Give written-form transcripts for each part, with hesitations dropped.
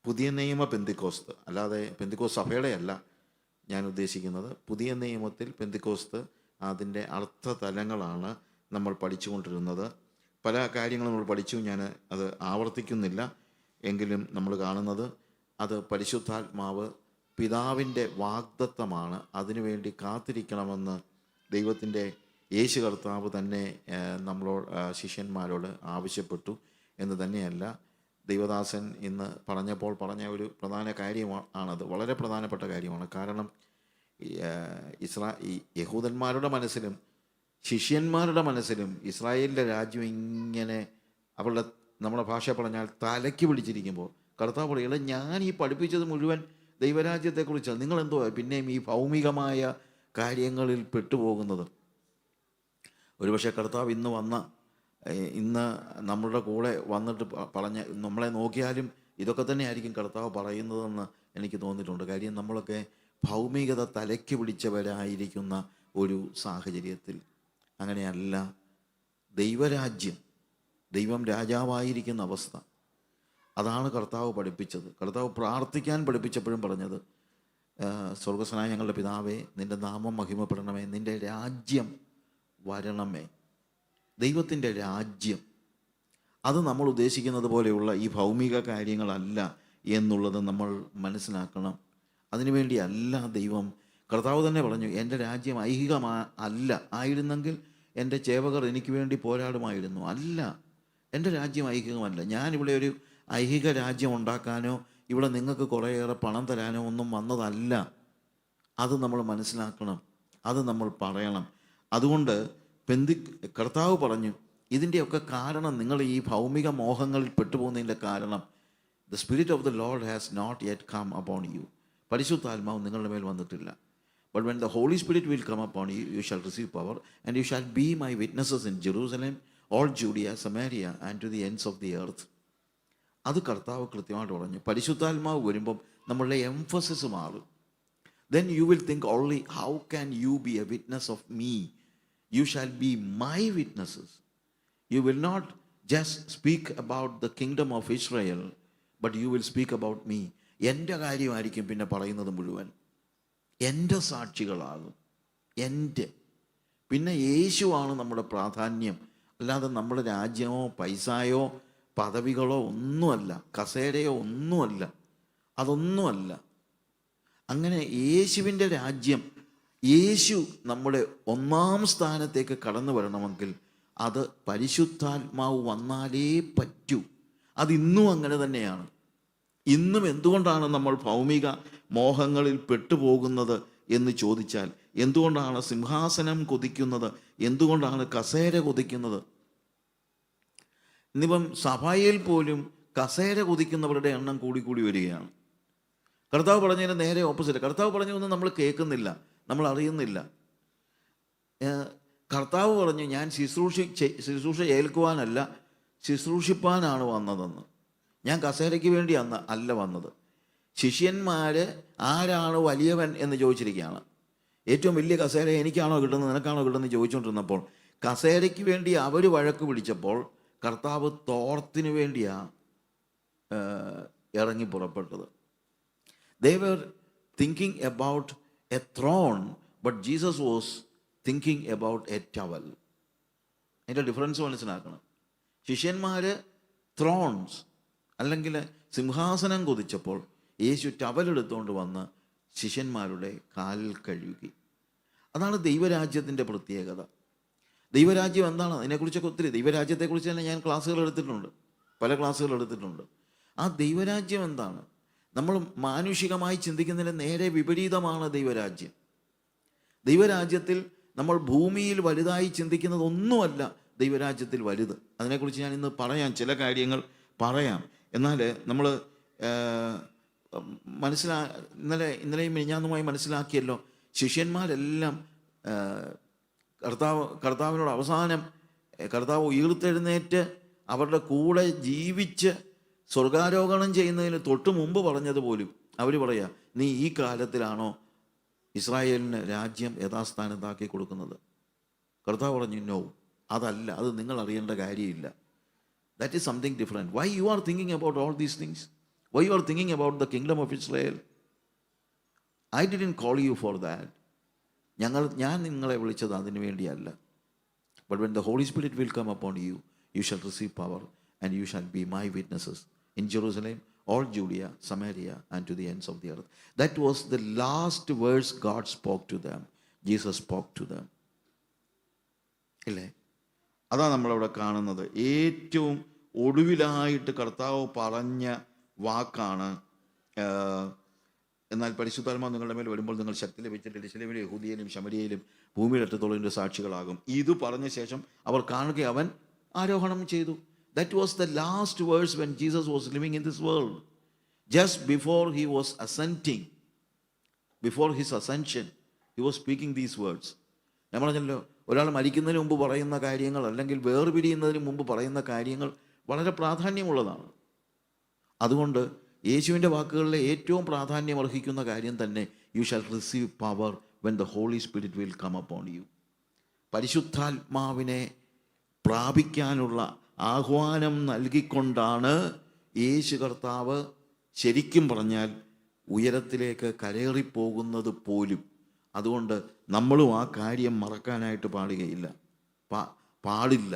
പുതിയ നിയമ പെന്തിക്കോസ്ത്, അല്ലാതെ പെന്തിക്കോസ്ത് സഭയുടെ അല്ല ഞാൻ ഉദ്ദേശിക്കുന്നത്. പുതിയ നിയമത്തിൽ പെന്തിക്കോസ്ത് അതിൻ്റെ അർത്ഥതലങ്ങളാണ് നമ്മൾ പഠിച്ചുകൊണ്ടിരുന്നത്. പല കാര്യങ്ങളും നമ്മൾ പഠിച്ചു, ഞാൻ അത് ആവർത്തിക്കുന്നില്ല. എങ്കിലും നമ്മൾ കാണുന്നത് അത് പരിശുദ്ധാത്മാവ് പിതാവിൻ്റെ വാഗ്ദത്തമാണ്. അതിനുവേണ്ടി കാത്തിരിക്കണമെന്ന് ദൈവത്തിൻ്റെ യേശു കർത്താവ് തന്നെ നമ്മളോട് ശിഷ്യന്മാരോട് ആവശ്യപ്പെട്ടു എന്ന് തന്നെയല്ല. ദൈവദാസൻ ഇന്ന് പറഞ്ഞ ഒരു പ്രധാന കാര്യമാണത്. വളരെ പ്രധാനപ്പെട്ട കാര്യമാണ്. കാരണം ഈ യഹൂദന്മാരുടെ മനസ്സിലും ശിഷ്യന്മാരുടെ മനസ്സിലും ഇസ്രായേലിൻ്റെ രാജ്യം ഇങ്ങനെ അവരുടെ, നമ്മുടെ ഭാഷ പറഞ്ഞാൽ തലയ്ക്ക് പിടിച്ചിരിക്കുമ്പോൾ കർത്താവ് പറയുക, ഞാൻ ഈ പഠിപ്പിച്ചത് മുഴുവൻ ദൈവരാജ്യത്തെക്കുറിച്ചാണ്, നിങ്ങളെന്തോ പിന്നെയും ഈ ഭൗമികമായ കാര്യങ്ങളിൽ പെട്ടുപോകുന്നത്. ഒരുപക്ഷെ കർത്താവ് ഇന്ന് നമ്മളുടെ കൂടെ വന്നിട്ട് നമ്മളെ നോക്കിയാലും ഇതൊക്കെ തന്നെ ആയിരിക്കും കർത്താവ് പറയുന്നതെന്ന് എനിക്ക് തോന്നിയിട്ടുണ്ട്. കാര്യം നമ്മളൊക്കെ ഭൗമികത തലയ്ക്ക് പിടിച്ചവരായിരിക്കുന്ന ഒരു സാഹചര്യത്തിൽ. അങ്ങനെയല്ല. ദൈവരാജ്യം, ദൈവം രാജാവായിരിക്കുന്ന അവസ്ഥ, അതാണ് കർത്താവ് പഠിപ്പിച്ചത്. കർത്താവ് പ്രാർത്ഥിക്കാൻ പഠിപ്പിച്ചപ്പോഴും പറഞ്ഞത്, സ്വർഗസ്വനായ ഞങ്ങളുടെ പിതാവേ, നിൻ്റെ നാമം മഹിമപ്പെടണമേ, നിൻ്റെ രാജ്യം വരണമേ. ദൈവത്തിൻ്റെ രാജ്യം അത് നമ്മൾ ഉദ്ദേശിക്കുന്നത് പോലെയുള്ള ഈ ഭൗമിക കാര്യങ്ങളല്ല എന്നുള്ളത് നമ്മൾ മനസ്സിലാക്കണം. അതിനുവേണ്ടി അല്ല ദൈവം. കർത്താവ് തന്നെ പറഞ്ഞു, എൻ്റെ രാജ്യം അല്ല ആയിരുന്നെങ്കിൽ എൻ്റെ ചേവകർ എനിക്ക് വേണ്ടി പോരാടുമായിരുന്നു. അല്ല, എൻ്റെ രാജ്യം ഐഹികമല്ല. ഞാനിവിടെ ഒരു ഐഹിക രാജ്യം ഉണ്ടാക്കാനോ ഇവിടെ നിങ്ങൾക്ക് കുറേയേറെ പണം തരാനോ ഒന്നും വന്നതല്ല. അത് നമ്മൾ മനസ്സിലാക്കണം, അത് നമ്മൾ പറയണം. അതുകൊണ്ട് കർത്താവ് പറഞ്ഞു, ഇതിൻ്റെയൊക്കെ കാരണം, നിങ്ങൾ ഈ ഭൗമിക മോഹങ്ങളിൽ പെട്ടുപോകുന്നതിൻ്റെ കാരണം, the spirit of the Lord has not yet come upon you. പരിശുദ്ധാത്മാവ് നിങ്ങളുടെ മേൽ വന്നിട്ടില്ല. But when the Holy Spirit will come upon you, you shall receive power and you shall be my witnesses in Jerusalem, all Judea, Samaria and to the ends of the earth. അത് കർത്താവ് കൃത്യമായിട്ട് പറഞ്ഞു. പരിശുദ്ധാത്മാവ് വരുമ്പം നമ്മളുടെ emphasis മാറും. Then you will think only how can you be a witness of me. You shall be my witnesses. You will not just speak about the kingdom of Israel, but you will speak about me. എൻ്റെ കാര്യമായിരിക്കും പിന്നെ പറയുന്നത് മുഴുവൻ. എൻ്റെ സാക്ഷികളാകും. പിന്നെ യേശുവാണ് നമ്മുടെ പ്രാധാന്യം. അല്ലാതെ നമ്മുടെ രാജ്യമോ പൈസയോ പദവികളോ ഒന്നുമല്ല, കസേരയോ ഒന്നുമല്ല, അതൊന്നുമല്ല. അങ്ങനെ യേശുവിൻ്റെ രാജ്യം, യേശു നമ്മുടെ ഒന്നാം സ്ഥാനത്തേക്ക് കടന്നു വരണമെങ്കിൽ അത് പരിശുദ്ധാത്മാവ് വന്നാലേ പറ്റൂ. അതിന്നും അങ്ങനെ തന്നെയാണ്. ഇന്നും എന്തുകൊണ്ടാണ് നമ്മൾ ഭൗമിക മോഹങ്ങളിൽ പെട്ടുപോകുന്നത് എന്ന് ചോദിച്ചാൽ, എന്തുകൊണ്ടാണ് സിംഹാസനം കൊതിക്കുന്നത്, എന്തുകൊണ്ടാണ് കസേര കൊതിക്കുന്നത്? ഇന്നിപ്പം സഭയിൽ പോലും കസേര കൊതിക്കുന്നവരുടെ എണ്ണം കൂടി വരികയാണ്. കർത്താവ് പറഞ്ഞതിന് നേരെ ഓപ്പോസിറ്റ്. കർത്താവ് പറഞ്ഞൊന്നും നമ്മൾ കേൾക്കുന്നില്ല, നമ്മൾ അറിയുന്നില്ല. കർത്താവ് പറഞ്ഞു, ഞാൻ ശുശ്രൂഷ ഏൽക്കുവാനല്ല, ശുശ്രൂഷിപ്പാനാണ് വന്നതെന്ന്. ഞാൻ കസേരയ്ക്ക് വേണ്ടി അല്ല വന്നത്. ശിഷ്യന്മാർ ആരാണ് വലിയവൻ എന്ന് ചോദിച്ചിരിക്കുകയാണ്. ഏറ്റവും വലിയ കസേര എനിക്കാണോ കിട്ടുന്നത്, നിനക്കാണോ കിട്ടുന്നത് ചോദിച്ചുകൊണ്ടിരുന്നപ്പോൾ കസേരയ്ക്ക് വേണ്ടി അവർ വഴക്ക് പിടിച്ചപ്പോൾ കർത്താവ് തോർത്തിന് വേണ്ടിയാണ് ഇറങ്ങി പുറപ്പെട്ടത്. They were thinking about a throne, but Jesus was thinking about a towel. അതിൻ്റെ ഡിഫറൻസ് മനസ്സിലാക്കണം. ശിഷ്യന്മാർ ത്രോൺസ് അല്ലെങ്കിൽ സിംഹാസനം കൊതിച്ചപ്പോൾ യേശു ടവൽ എടുത്തുകൊണ്ട് വന്ന് ശിഷ്യന്മാരുടെ കാലിൽ കഴുകി. അതാണ് ദൈവരാജ്യത്തിൻ്റെ പ്രത്യേകത. ദൈവരാജ്യം എന്താണ്? അതിനെക്കുറിച്ചൊക്കെ ഒത്തിരി, ദൈവരാജ്യത്തെക്കുറിച്ച് തന്നെ ഞാൻ പല ക്ലാസ്സുകൾ എടുത്തിട്ടുണ്ട്. ആ ദൈവരാജ്യം എന്താണ്? നമ്മൾ മാനുഷികമായി ചിന്തിക്കുന്നതിന് നേരെ വിപരീതമാണ് ദൈവരാജ്യം. ദൈവരാജ്യത്തിൽ നമ്മൾ ഭൂമിയിൽ വലുതായി ചിന്തിക്കുന്നത് ഒന്നുമല്ല ദൈവരാജ്യത്തിൽ വലുത്. അതിനെക്കുറിച്ച് ഞാൻ ഇന്ന് ചില കാര്യങ്ങൾ പറയാം. എന്നാൽ നമ്മൾ ഇന്നലെയും മിനിഞ്ഞാന്നുമായി മനസ്സിലാക്കിയല്ലോ, ശിഷ്യന്മാരെല്ലാം കർത്താവിനോട് അവസാനം കർത്താവ് ഉയർത്തെഴുന്നേറ്റ് അവരുടെ കൂടെ ജീവിച്ച് സ്വർഗാരോഹണം ചെയ്യുന്നതിന് തൊട്ട് മുമ്പ് പറഞ്ഞതുപോലും അവർ പറയാ, നീ ഈ കാലത്തിലാണോ ഇസ്രായേലിന് രാജ്യം യഥാസ്ഥാനത്താക്കി കൊടുക്കുന്നത്? കർത്താവ് പറഞ്ഞു, നോ, അതല്ല, അത് നിങ്ങൾ അറിയേണ്ട കാര്യമില്ല. That is something different. Why you are thinking about all these things? Why you are thinking about the kingdom of Israel? I didn't call you for that. ഞാൻ നിങ്ങളെ വിളിച്ചത് അതിനു വേണ്ടിയല്ല. But when the Holy Spirit will come upon you, you shall receive power and you shall be my witnesses in Jerusalem, all Judea, Samaria, and to the ends of the earth. That was the last words God spoke to them. Jesus spoke to them. ഇല്ലേ? അതാണ് നമ്മളവിടെ കാണുന്നത്. ഏറ്റവും ഒടുവിലായിട്ട് കർത്താവ് പറഞ്ഞ വാക്കാണ്, എന്നാൽ പരിശുദ്ധാത്മാവ് നിങ്ങളുടെ മേൽ വരുമ്പോൾ നിങ്ങൾ ശക്തി ലഭിച്ചിട്ട് യെരൂശലേമിലും യഹൂദിയയിലും ശമരിയയിലും ഭൂമിയുടെ അറ്റത്തോളം എൻ്റെ സാക്ഷികളാകും. ഇത് പറഞ്ഞ ശേഷം അവർ കാണുക അവൻ ആരോഹണം ചെയ്തു. That was the last verse when Jesus was living in this world. Just before he was ascending, before his ascension, he was speaking these words. ഞാൻ പറഞ്ഞല്ലോ, ഒരാൾ മരിക്കുന്നതിന് മുമ്പ് പറയുന്ന കാര്യങ്ങൾ അല്ലെങ്കിൽ വേർപിരിയുന്നതിന് മുമ്പ് പറയുന്ന കാര്യങ്ങൾ വളരെ പ്രാധാന്യമുള്ളതാണ്. അതുകൊണ്ട് യേശുവിൻ്റെ വാക്കുകളിലെ ഏറ്റവും പ്രാധാന്യം അർഹിക്കുന്ന കാര്യം തന്നെ, you shall receive power when the Holy Spirit will come upon you. പരിശുദ്ധാത്മാവിനെ പ്രാപിക്കാനുള്ള ആഹ്വാനം നൽകിക്കൊണ്ടാണ് യേശു കർത്താവ് ശരിക്കും പറഞ്ഞാൽ ഉയരത്തിലേക്ക് കരേറിപ്പോകുന്നത് പോലും. അതുകൊണ്ട് നമ്മളും ആ കാര്യം മറക്കാനായിട്ട് പാടില്ല.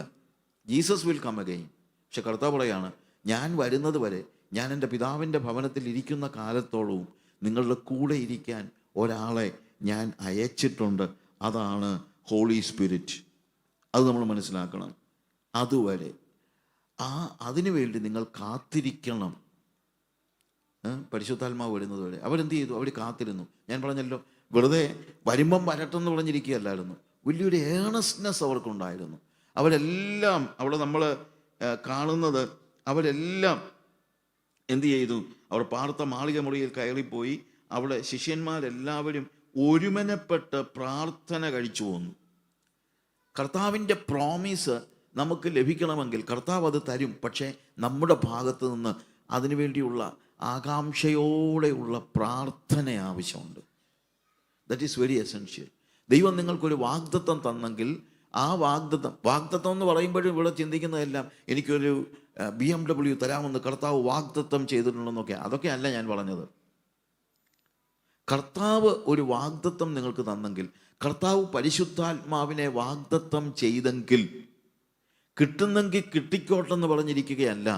Jesus will come again. പക്ഷെ കർത്താവ് പറയാണ്, ഞാൻ വരുന്നത് വരെ, ഞാൻ എൻ്റെ പിതാവിൻ്റെ ഭവനത്തിൽ ഇരിക്കുന്ന കാലത്തോളവും നിങ്ങളുടെ കൂടെ ഇരിക്കാൻ ഒരാളെ ഞാൻ അയച്ചിട്ടുണ്ട്. അതാണ് ഹോളി സ്പിരിറ്റ്. അത് നമ്മൾ മനസ്സിലാക്കണം. അതുവരെ അതിനു വേണ്ടി നിങ്ങൾ കാത്തിരിക്കണം. പരിശുദ്ധാത്മാവ് വരുന്നത് വരെ അവരെന്ത് ചെയ്തു? അവർ കാത്തിരുന്നു. ഞാൻ പറഞ്ഞല്ലോ, വെറുതെ വരുമ്പം വരട്ടെന്ന് പറഞ്ഞിരിക്കുകയല്ലായിരുന്നു. വലിയൊരു ഏണസ്റ്റ്നെസ് അവർക്കുണ്ടായിരുന്നു. അവരെല്ലാം അവിടെ നമ്മൾ കാണുന്നത്, അവരെല്ലാം എന്ത് ചെയ്തു? അവർ പാർത്ത മാളിക മുറിയിൽ കയറിപ്പോയി. അവിടെ ശിഷ്യന്മാരെല്ലാവരും ഒരുമനപ്പെട്ട് പ്രാർത്ഥന കഴിച്ചു പോന്നു. കർത്താവിൻ്റെ പ്രോമിസ് നമുക്ക് ലഭിക്കണമെങ്കിൽ കർത്താവ് അത് തരും. പക്ഷേ നമ്മുടെ ഭാഗത്ത് നിന്ന് അതിനുവേണ്ടിയുള്ള ആകാംക്ഷയോടെയുള്ള പ്രാർത്ഥന ആവശ്യമുണ്ട്. That is very essential. ദൈവം നിങ്ങൾക്കൊരു വാഗ്ദത്തം തന്നെങ്കിൽ ആ വാഗ്ദത്തം എന്ന് പറയുമ്പോഴും ഇവിടെ ചിന്തിക്കുന്നതെല്ലാം എനിക്കൊരു BMW തരാമെന്ന് കർത്താവ് വാഗ്ദത്തം ചെയ്തിട്ടുണ്ടെന്നൊക്കെ. അതൊക്കെ അല്ല ഞാൻ പറഞ്ഞത്. കർത്താവ് ഒരു വാഗ്ദത്തം നിങ്ങൾക്ക് തന്നെങ്കിൽ, കർത്താവ് പരിശുദ്ധാത്മാവിനെ വാഗ്ദത്തം ചെയ്തെങ്കിൽ, കിട്ടുന്നെങ്കിൽ കിട്ടിക്കോട്ടെന്ന് പറഞ്ഞിരിക്കുകയല്ല.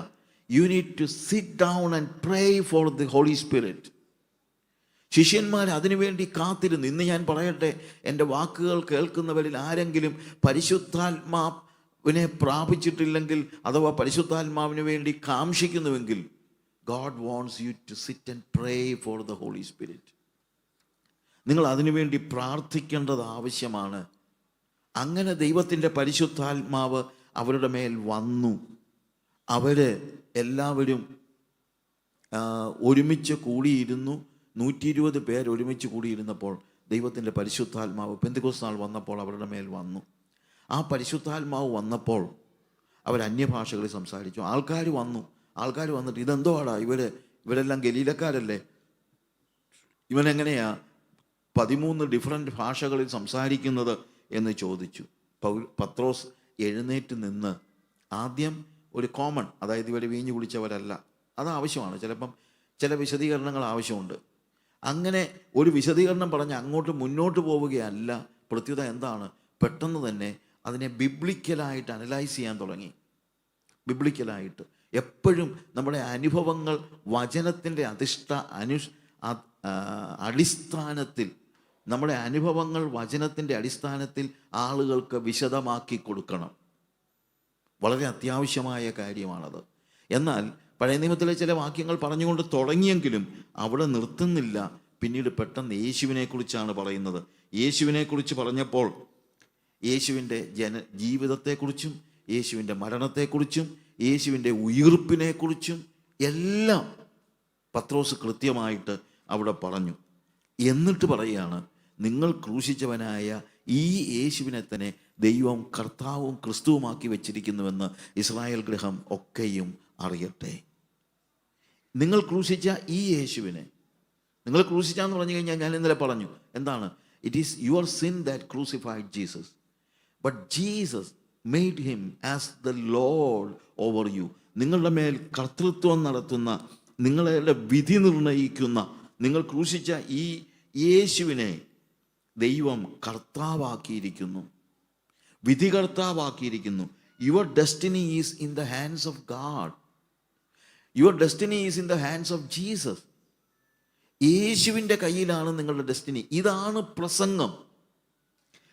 You need to sit down and pray for the Holy Spirit. ശിഷ്യന്മാർ അതിനുവേണ്ടി കാത്തിരുന്നു. ഇന്ന് ഞാൻ പറയട്ടെ, എൻ്റെ വാക്കുകൾ കേൾക്കുന്നവരിൽ ആരെങ്കിലും പരിശുദ്ധാത്മാവിനെ പ്രാപിച്ചിട്ടില്ലെങ്കിൽ അഥവാ പരിശുദ്ധാത്മാവിന് വേണ്ടി കാംക്ഷിക്കുന്നുവെങ്കിൽ, God wants you to sit and pray for the Holy Spirit. നിങ്ങൾ അതിനുവേണ്ടി പ്രാർത്ഥിക്കേണ്ടത് ആവശ്യമാണ്. അങ്ങനെ ദൈവത്തിൻ്റെ പരിശുദ്ധാത്മാവ് അവരുടെ മേൽ വന്നു. അവർ എല്ലാവരും ഒരുമിച്ച് കൂടിയിരുന്നു. 120 പേർ ഒരുമിച്ച് കൂടിയിരുന്നപ്പോൾ ദൈവത്തിൻ്റെ പരിശുദ്ധാത്മാവ് പെന്തക്കോസ്ത് നാൾ വന്നപ്പോൾ അവരുടെ മേൽ വന്നു. ആ പരിശുദ്ധാത്മാവ് വന്നപ്പോൾ അവർ അന്യഭാഷകളിൽ സംസാരിച്ചു. ആൾക്കാർ വന്നിട്ട് ഇതെന്തോ ആടാ, ഇവരെല്ലാം ഗലീലക്കാരല്ലേ, ഇവനെങ്ങനെയാ 13 ഡിഫറെൻറ്റ് ഭാഷകളിൽ സംസാരിക്കുന്നത് എന്ന് ചോദിച്ചു. പത്രോസ് എഴുന്നേറ്റ് നിന്ന് ആദ്യം ഒരു കോമൺ, അതായത് ഇവർ വീഞ്ഞു കുടിച്ചവരല്ല, അത് ആവശ്യമാണ്, ചിലപ്പം ചില വിശദീകരണങ്ങൾ ആവശ്യമുണ്ട്. അങ്ങനെ ഒരു വിശദീകരണം പറഞ്ഞ് അങ്ങോട്ട് മുന്നോട്ട് പോവുകയല്ല. പ്രത്യുത എന്താണ്? പെട്ടെന്ന് തന്നെ അതിനെ ബിബ്ലിക്കലായിട്ട് അനലൈസ് ചെയ്യാൻ തുടങ്ങി. ബിബ്ലിക്കലായിട്ട് എപ്പോഴും നമ്മുടെ അനുഭവങ്ങൾ വചനത്തിൻ്റെ അടിസ്ഥാനത്തിൽ, നമ്മുടെ അനുഭവങ്ങൾ വചനത്തിൻ്റെ അടിസ്ഥാനത്തിൽ ആളുകൾക്ക് വിശദമാക്കി കൊടുക്കണം. വളരെ അത്യാവശ്യമായ കാര്യമാണത്. എന്നാൽ പഴയ നിയമത്തിലെ ചില വാക്യങ്ങൾ പറഞ്ഞുകൊണ്ട് തുടങ്ങിയെങ്കിലും അവിടെ നിർത്തുന്നില്ല. പിന്നീട് പെട്ടെന്ന് യേശുവിനെക്കുറിച്ചാണ് പറയുന്നത്. യേശുവിനെക്കുറിച്ച് പറഞ്ഞപ്പോൾ യേശുവിൻ്റെ ജീവിതത്തെക്കുറിച്ചും യേശുവിൻ്റെ മരണത്തെക്കുറിച്ചും യേശുവിൻ്റെ ഉയിർപ്പിനെക്കുറിച്ചും എല്ലാം പത്രോസ് കൃത്യമായിട്ട് അവിടെ പറഞ്ഞു. എന്നിട്ട് പറയുകയാണ്, നിങ്ങൾ ക്രൂശിച്ചവനായ ഈ യേശുവിനെ തന്നെ ദൈവം കർത്താവും ക്രിസ്തുവുമാക്കി വെച്ചിരിക്കുന്നുവെന്ന് ഇസ്രായേൽ ഗൃഹം ഒക്കെയും അറിയട്ടെ. നിങ്ങൾ ക്രൂശിച്ച ഈ യേശുവിനെ, നിങ്ങൾ ക്രൂശിച്ചാന്ന് പറഞ്ഞു കഴിഞ്ഞാൽ ഞാൻ ഇന്നലെ പറഞ്ഞു എന്താണ്? It is your sin that crucified Jesus, but Jesus made him as the lord over you. നിങ്ങളുടെ മേൽ കർത്തൃത്വം നടത്തുന്ന, നിങ്ങളുടെ വിധി നിർണയിക്കുന്ന, നിങ്ങൾ ക്രൂശിച്ച ഈ യേശുവിനെ ദൈവം കർത്താവാക്കിയിരിക്കുന്നു, വിധികർത്താവാക്കിയിരിക്കുന്നു. Your destiny is in the hands of God. Your destiny is in the hands of Jesus. യേശുവിൻ്റെ കയ്യിലാണ് നിങ്ങളുടെ ഡെസ്റ്റിനി. ഇതാണ് പ്രസംഗം.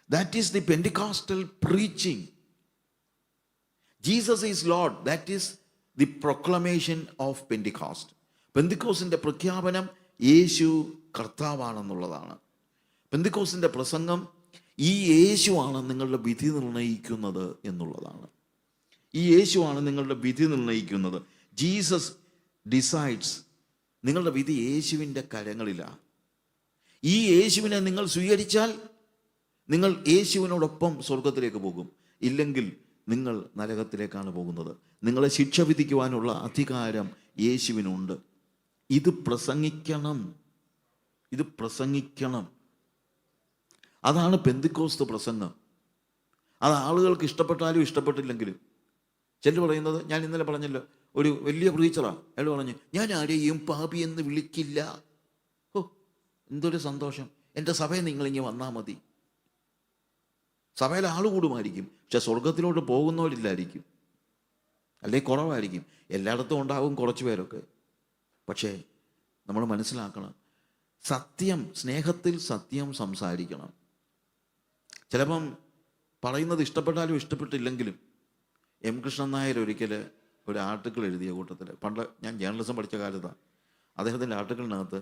That is the Pentecostal preaching. Jesus is Lord. That is the proclamation of Pentecost. പെന്തിക്കോസിൻ്റെ പ്രഖ്യാപനം യേശു കർത്താവാണെന്നുള്ളതാണ്. പെന്തിക്കോസിൻ്റെ പ്രസംഗം ഈ യേശുവാണ് നിങ്ങളുടെ വിധി നിർണയിക്കുന്നത് എന്നുള്ളതാണ്. ഈ യേശുവാണ് നിങ്ങളുടെ വിധി നിർണയിക്കുന്നത്. Jesus decides. നിങ്ങളുടെ വിധി യേശുവിൻ്റെ കരങ്ങളിലാണ്. ഈ യേശുവിനെ നിങ്ങൾ സ്വീകരിച്ചാൽ നിങ്ങൾ യേശുവിനോടൊപ്പം സ്വർഗത്തിലേക്ക് പോകും. ഇല്ലെങ്കിൽ നിങ്ങൾ നരകത്തിലേക്കാണ് പോകുന്നത്. നിങ്ങളെ ശിക്ഷ വിധിക്കുവാനുള്ള അധികാരം യേശുവിനുണ്ട്. ഇത് പ്രസംഗിക്കണം, ഇത് പ്രസംഗിക്കണം. അതാണ് പെന്തിക്കോസ്ത് പ്രസംഗം. അത് ആളുകൾക്ക് ഇഷ്ടപ്പെട്ടാലും ഇഷ്ടപ്പെട്ടില്ലെങ്കിലും. ചിലർ പറയുന്നത്, ഞാൻ ഇന്നലെ പറഞ്ഞല്ലോ, ഒരു വലിയ പ്രീച്ചറാണ്, അയാൾ പറഞ്ഞു, ഞാൻ ആരെയും പാപി എന്ന് വിളിക്കില്ല. ഓ, എന്തൊരു സന്തോഷം! എൻ്റെ സഭയിൽ നിങ്ങളിങ്ങനെ വന്നാൽ മതി. സഭയിൽ ആൾ കൂടുമായിരിക്കും, പക്ഷെ സ്വർഗത്തിലോട്ട് പോകുന്നവരില്ലായിരിക്കും, അല്ലെങ്കിൽ കുറവായിരിക്കും. എല്ലായിടത്തും ഉണ്ടാവും കുറച്ച് പേരൊക്കെ. പക്ഷേ നമ്മൾ മനസ്സിലാക്കണം, സത്യം, സ്നേഹത്തിൽ സത്യം സംസാരിക്കണം. ചിലപ്പം പറയുന്നത് ഇഷ്ടപ്പെട്ടാലും ഇഷ്ടപ്പെട്ടില്ലെങ്കിലും. എം കൃഷ്ണൻ നായർ ഒരിക്കൽ ഒരു ആർട്ടിക്കിൾ എഴുതിയ കൂട്ടത്തിൽ, പണ്ട് ഞാൻ ജേർണലിസം പഠിച്ച കാലത്താണ്, അദ്ദേഹത്തിൻ്റെ ആർട്ടിക്കിളിനകത്ത്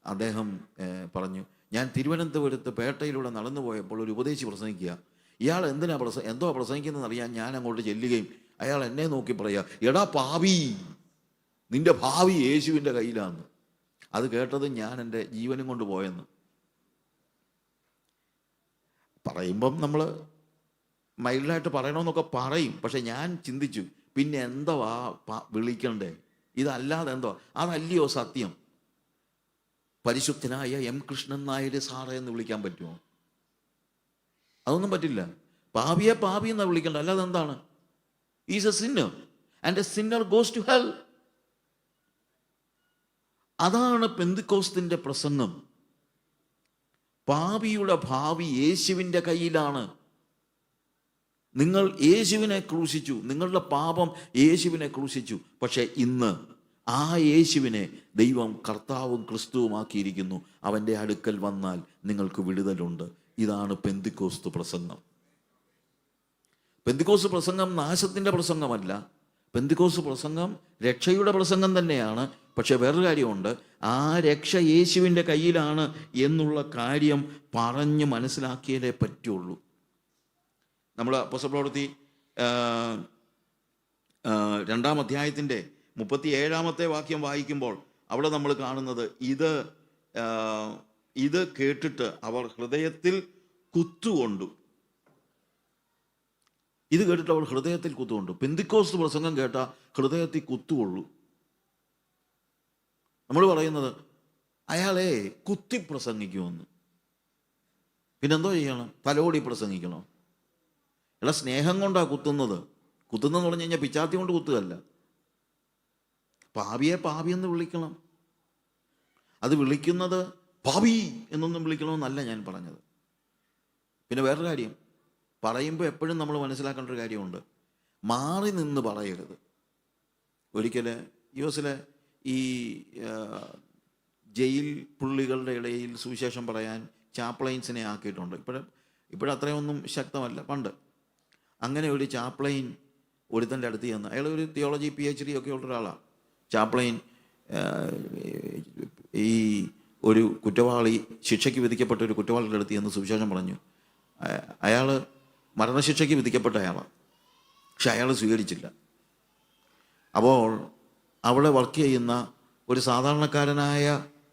അദ്ദേഹം പറഞ്ഞു, ഞാൻ തിരുവനന്തപുരത്ത് പേട്ടയിലൂടെ നടന്നു പോയപ്പോൾ ഒരു ഉപദേശി പ്രസംഗിക്കുക. ഇയാൾ എന്തോ പ്രസംഗിക്കുന്നതെന്ന് അറിയാൻ ഞാൻ അങ്ങോട്ട് ചെല്ലുകയും അയാൾ എന്നെ നോക്കി പറയുക, എടാ പാവി, നിന്റെ ഭാവി യേശുവിൻ്റെ കയ്യിലാന്ന്. അത് കേട്ടത് ഞാൻ എൻ്റെ ജീവനും കൊണ്ട് പോയെന്ന്. പറയുമ്പം നമ്മൾ മൈൽഡായിട്ട് പറയണമെന്നൊക്കെ പറയും. പക്ഷെ ഞാൻ ചിന്തിച്ചു, പിന്നെ എന്തോ വിളിക്കണ്ടേ? ഇതല്ലാതെ എന്തോ? അതല്ലയോ സത്യം? പരിശുദ്ധനായ എം കൃഷ്ണൻ നായർ സാറേ എന്ന് വിളിക്കാൻ പറ്റുമോ? അതൊന്നും പറ്റില്ല. പാപിയെ പാപി എന്നാ വിളിക്കണ്ട. അല്ലാതെ എന്താണ്? Is a sinner and a sinner goes to hell. അതാണ് പെന്തിക്കോസ്തിൻ്റെ പ്രസംഗം. പാപിയുടെ ഭാവി യേശുവിൻ്റെ കയ്യിലാണ്. നിങ്ങൾ യേശുവിനെ ക്രൂശിച്ചു, നിങ്ങളുടെ പാപം യേശുവിനെ ക്രൂശിച്ചു. പക്ഷേ ഇന്ന് ആ യേശുവിനെ ദൈവം കർത്താവും ക്രിസ്തുവുമാക്കിയിരിക്കുന്നു. അവൻ്റെ അടുക്കൽ വന്നാൽ നിങ്ങൾക്ക് വിടുതലുണ്ട്. ഇതാണ് പെന്തിക്കോസ്ത് പ്രസംഗം. പെന്തിക്കോസ്ത് പ്രസംഗം നാശത്തിൻ്റെ പ്രസംഗമല്ല. പെന്തിക്കോസ്ത് പ്രസംഗം രക്ഷയുടെ പ്രസംഗം തന്നെയാണ്. പക്ഷെ വേറൊരു കാര്യമുണ്ട്, ആ രക്ഷ യേശുവിൻ്റെ കയ്യിലാണ് എന്നുള്ള കാര്യം പറഞ്ഞ് മനസ്സിലാക്കിയാലേ പറ്റുള്ളൂ. നമ്മൾ അപ്പോസ്തലപ്രവൃത്തി 2-ാം അധ്യായത്തിൻ്റെ 37-ാമത്തെ വാക്യം വായിക്കുമ്പോൾ അവിടെ നമ്മൾ കാണുന്നത്, ഇത് കേട്ടിട്ട് അവർ ഹൃദയത്തിൽ കുത്തുകൊണ്ടു. ഇത് കേട്ടിട്ട് അവർ ഹൃദയത്തിൽ കുത്തുകൊണ്ടു. പെന്തിക്കോസ്ത് പ്രസംഗം കേട്ട ഹൃദയത്തിൽ കുത്തുകൊള്ളു. നമ്മൾ പറയുന്നത് അയാളെ കുത്തി പ്രസംഗിക്കുമെന്ന്. പിന്നെന്തോ ചെയ്യണം? തലോടി പ്രസംഗിക്കണോ? അയാളെ സ്നേഹം കൊണ്ടാണ് കുത്തുന്നത്. കുത്തുന്നതെന്ന് പറഞ്ഞു കഴിഞ്ഞാൽ പിച്ചാത്തി കൊണ്ട് കുത്തുകയല്ല. പാപിയെ പാപി എന്ന് വിളിക്കണം. അത് വിളിക്കുന്നത് പാപി എന്നൊന്നും വിളിക്കണമെന്നല്ല ഞാൻ പറഞ്ഞത്. പിന്നെ വേറൊരു കാര്യം പറയുമ്പോൾ എപ്പോഴും നമ്മൾ മനസ്സിലാക്കേണ്ട ഒരു കാര്യമുണ്ട്, മാറി നിന്ന് പറയരുത്. ഒരിക്കൽ US ഈ ജയിൽ പുള്ളികളുടെ ഇടയിൽ സുവിശേഷം പറയാൻ ചാപ്ലൈൻസിനെ ആക്കിയിട്ടുണ്ട്. ഇപ്പോഴത്രയൊന്നും ശക്തമല്ല, പണ്ട്. അങ്ങനെ ഒരു ചാപ്ലൈൻ ഒരുത്തൻ്റെ അടുത്ത് ചെന്ന്, അയാൾ ഒരു തിയോളജി PhD ഒക്കെ ഉള്ള ഒരാളാണ്. ചാപ്ലൈൻ ഈ ഒരു കുറ്റവാളി, ശിക്ഷയ്ക്ക് വിധിക്കപ്പെട്ട ഒരു കുറ്റവാളിയുടെ അടുത്ത് ചെന്ന് സുവിശേഷം പറഞ്ഞു. അയാൾ മരണശിക്ഷയ്ക്ക് വിധിക്കപ്പെട്ട അയാളാണ്, പക്ഷെ അയാൾ സ്വീകരിച്ചില്ല. അപ്പോൾ അവിടെ വർക്ക് ചെയ്യുന്ന ഒരു സാധാരണക്കാരനായ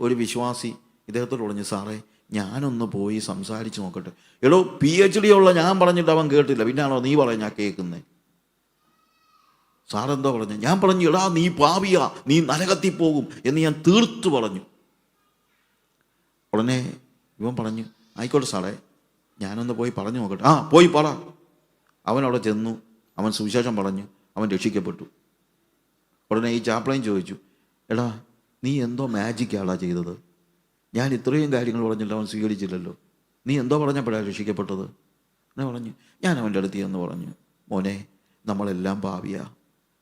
ഒരു വിശ്വാസി ഇദ്ദേഹത്തോട് പറഞ്ഞു, സാറേ ഞാനൊന്ന് പോയി സംസാരിച്ച് നോക്കട്ടെ. എടോ PhD ഉള്ള ഞാൻ പറഞ്ഞിട്ട് അവൻ കേട്ടില്ല, പിന്നാണോ നീ പറഞ്ഞാ കേൾക്കുന്നേ? സാറെന്തോ പറഞ്ഞു? ഞാൻ പറഞ്ഞു, എടാ നീ പാപിയാ, നീ നരകത്തിൽ പോകും എന്ന് ഞാൻ തീർത്തു പറഞ്ഞു. ഉടനെ ഇവൻ പറഞ്ഞു, ആയിക്കോട്ടെ സാറേ, ഞാനൊന്ന് പോയി പറഞ്ഞു നോക്കട്ടെ. പോയി പറ. അവൻ അവിടെ ചെന്നു, അവൻ സുവിശേഷം പറഞ്ഞു, അവൻ രക്ഷിക്കപ്പെട്ടു. ഉടനെ ഈ ചാപ്ലൈൻ ചോദിച്ചു, എടാ നീ എന്തോ മാജിക്കാടാ ചെയ്തത്, ഞാൻ ഇത്രയും കാര്യങ്ങൾ പറഞ്ഞിട്ട് അവൻ സ്വീകരിച്ചില്ലല്ലോ, നീ എന്തോ പറഞ്ഞപ്പോഴാണ് രക്ഷിക്കപ്പെട്ടത് എന്നെ പറഞ്ഞു. ഞാൻ അവൻ്റെ അടുത്ത് എന്ന് പറഞ്ഞു, മോനെ നമ്മളെല്ലാം പാപിയാ,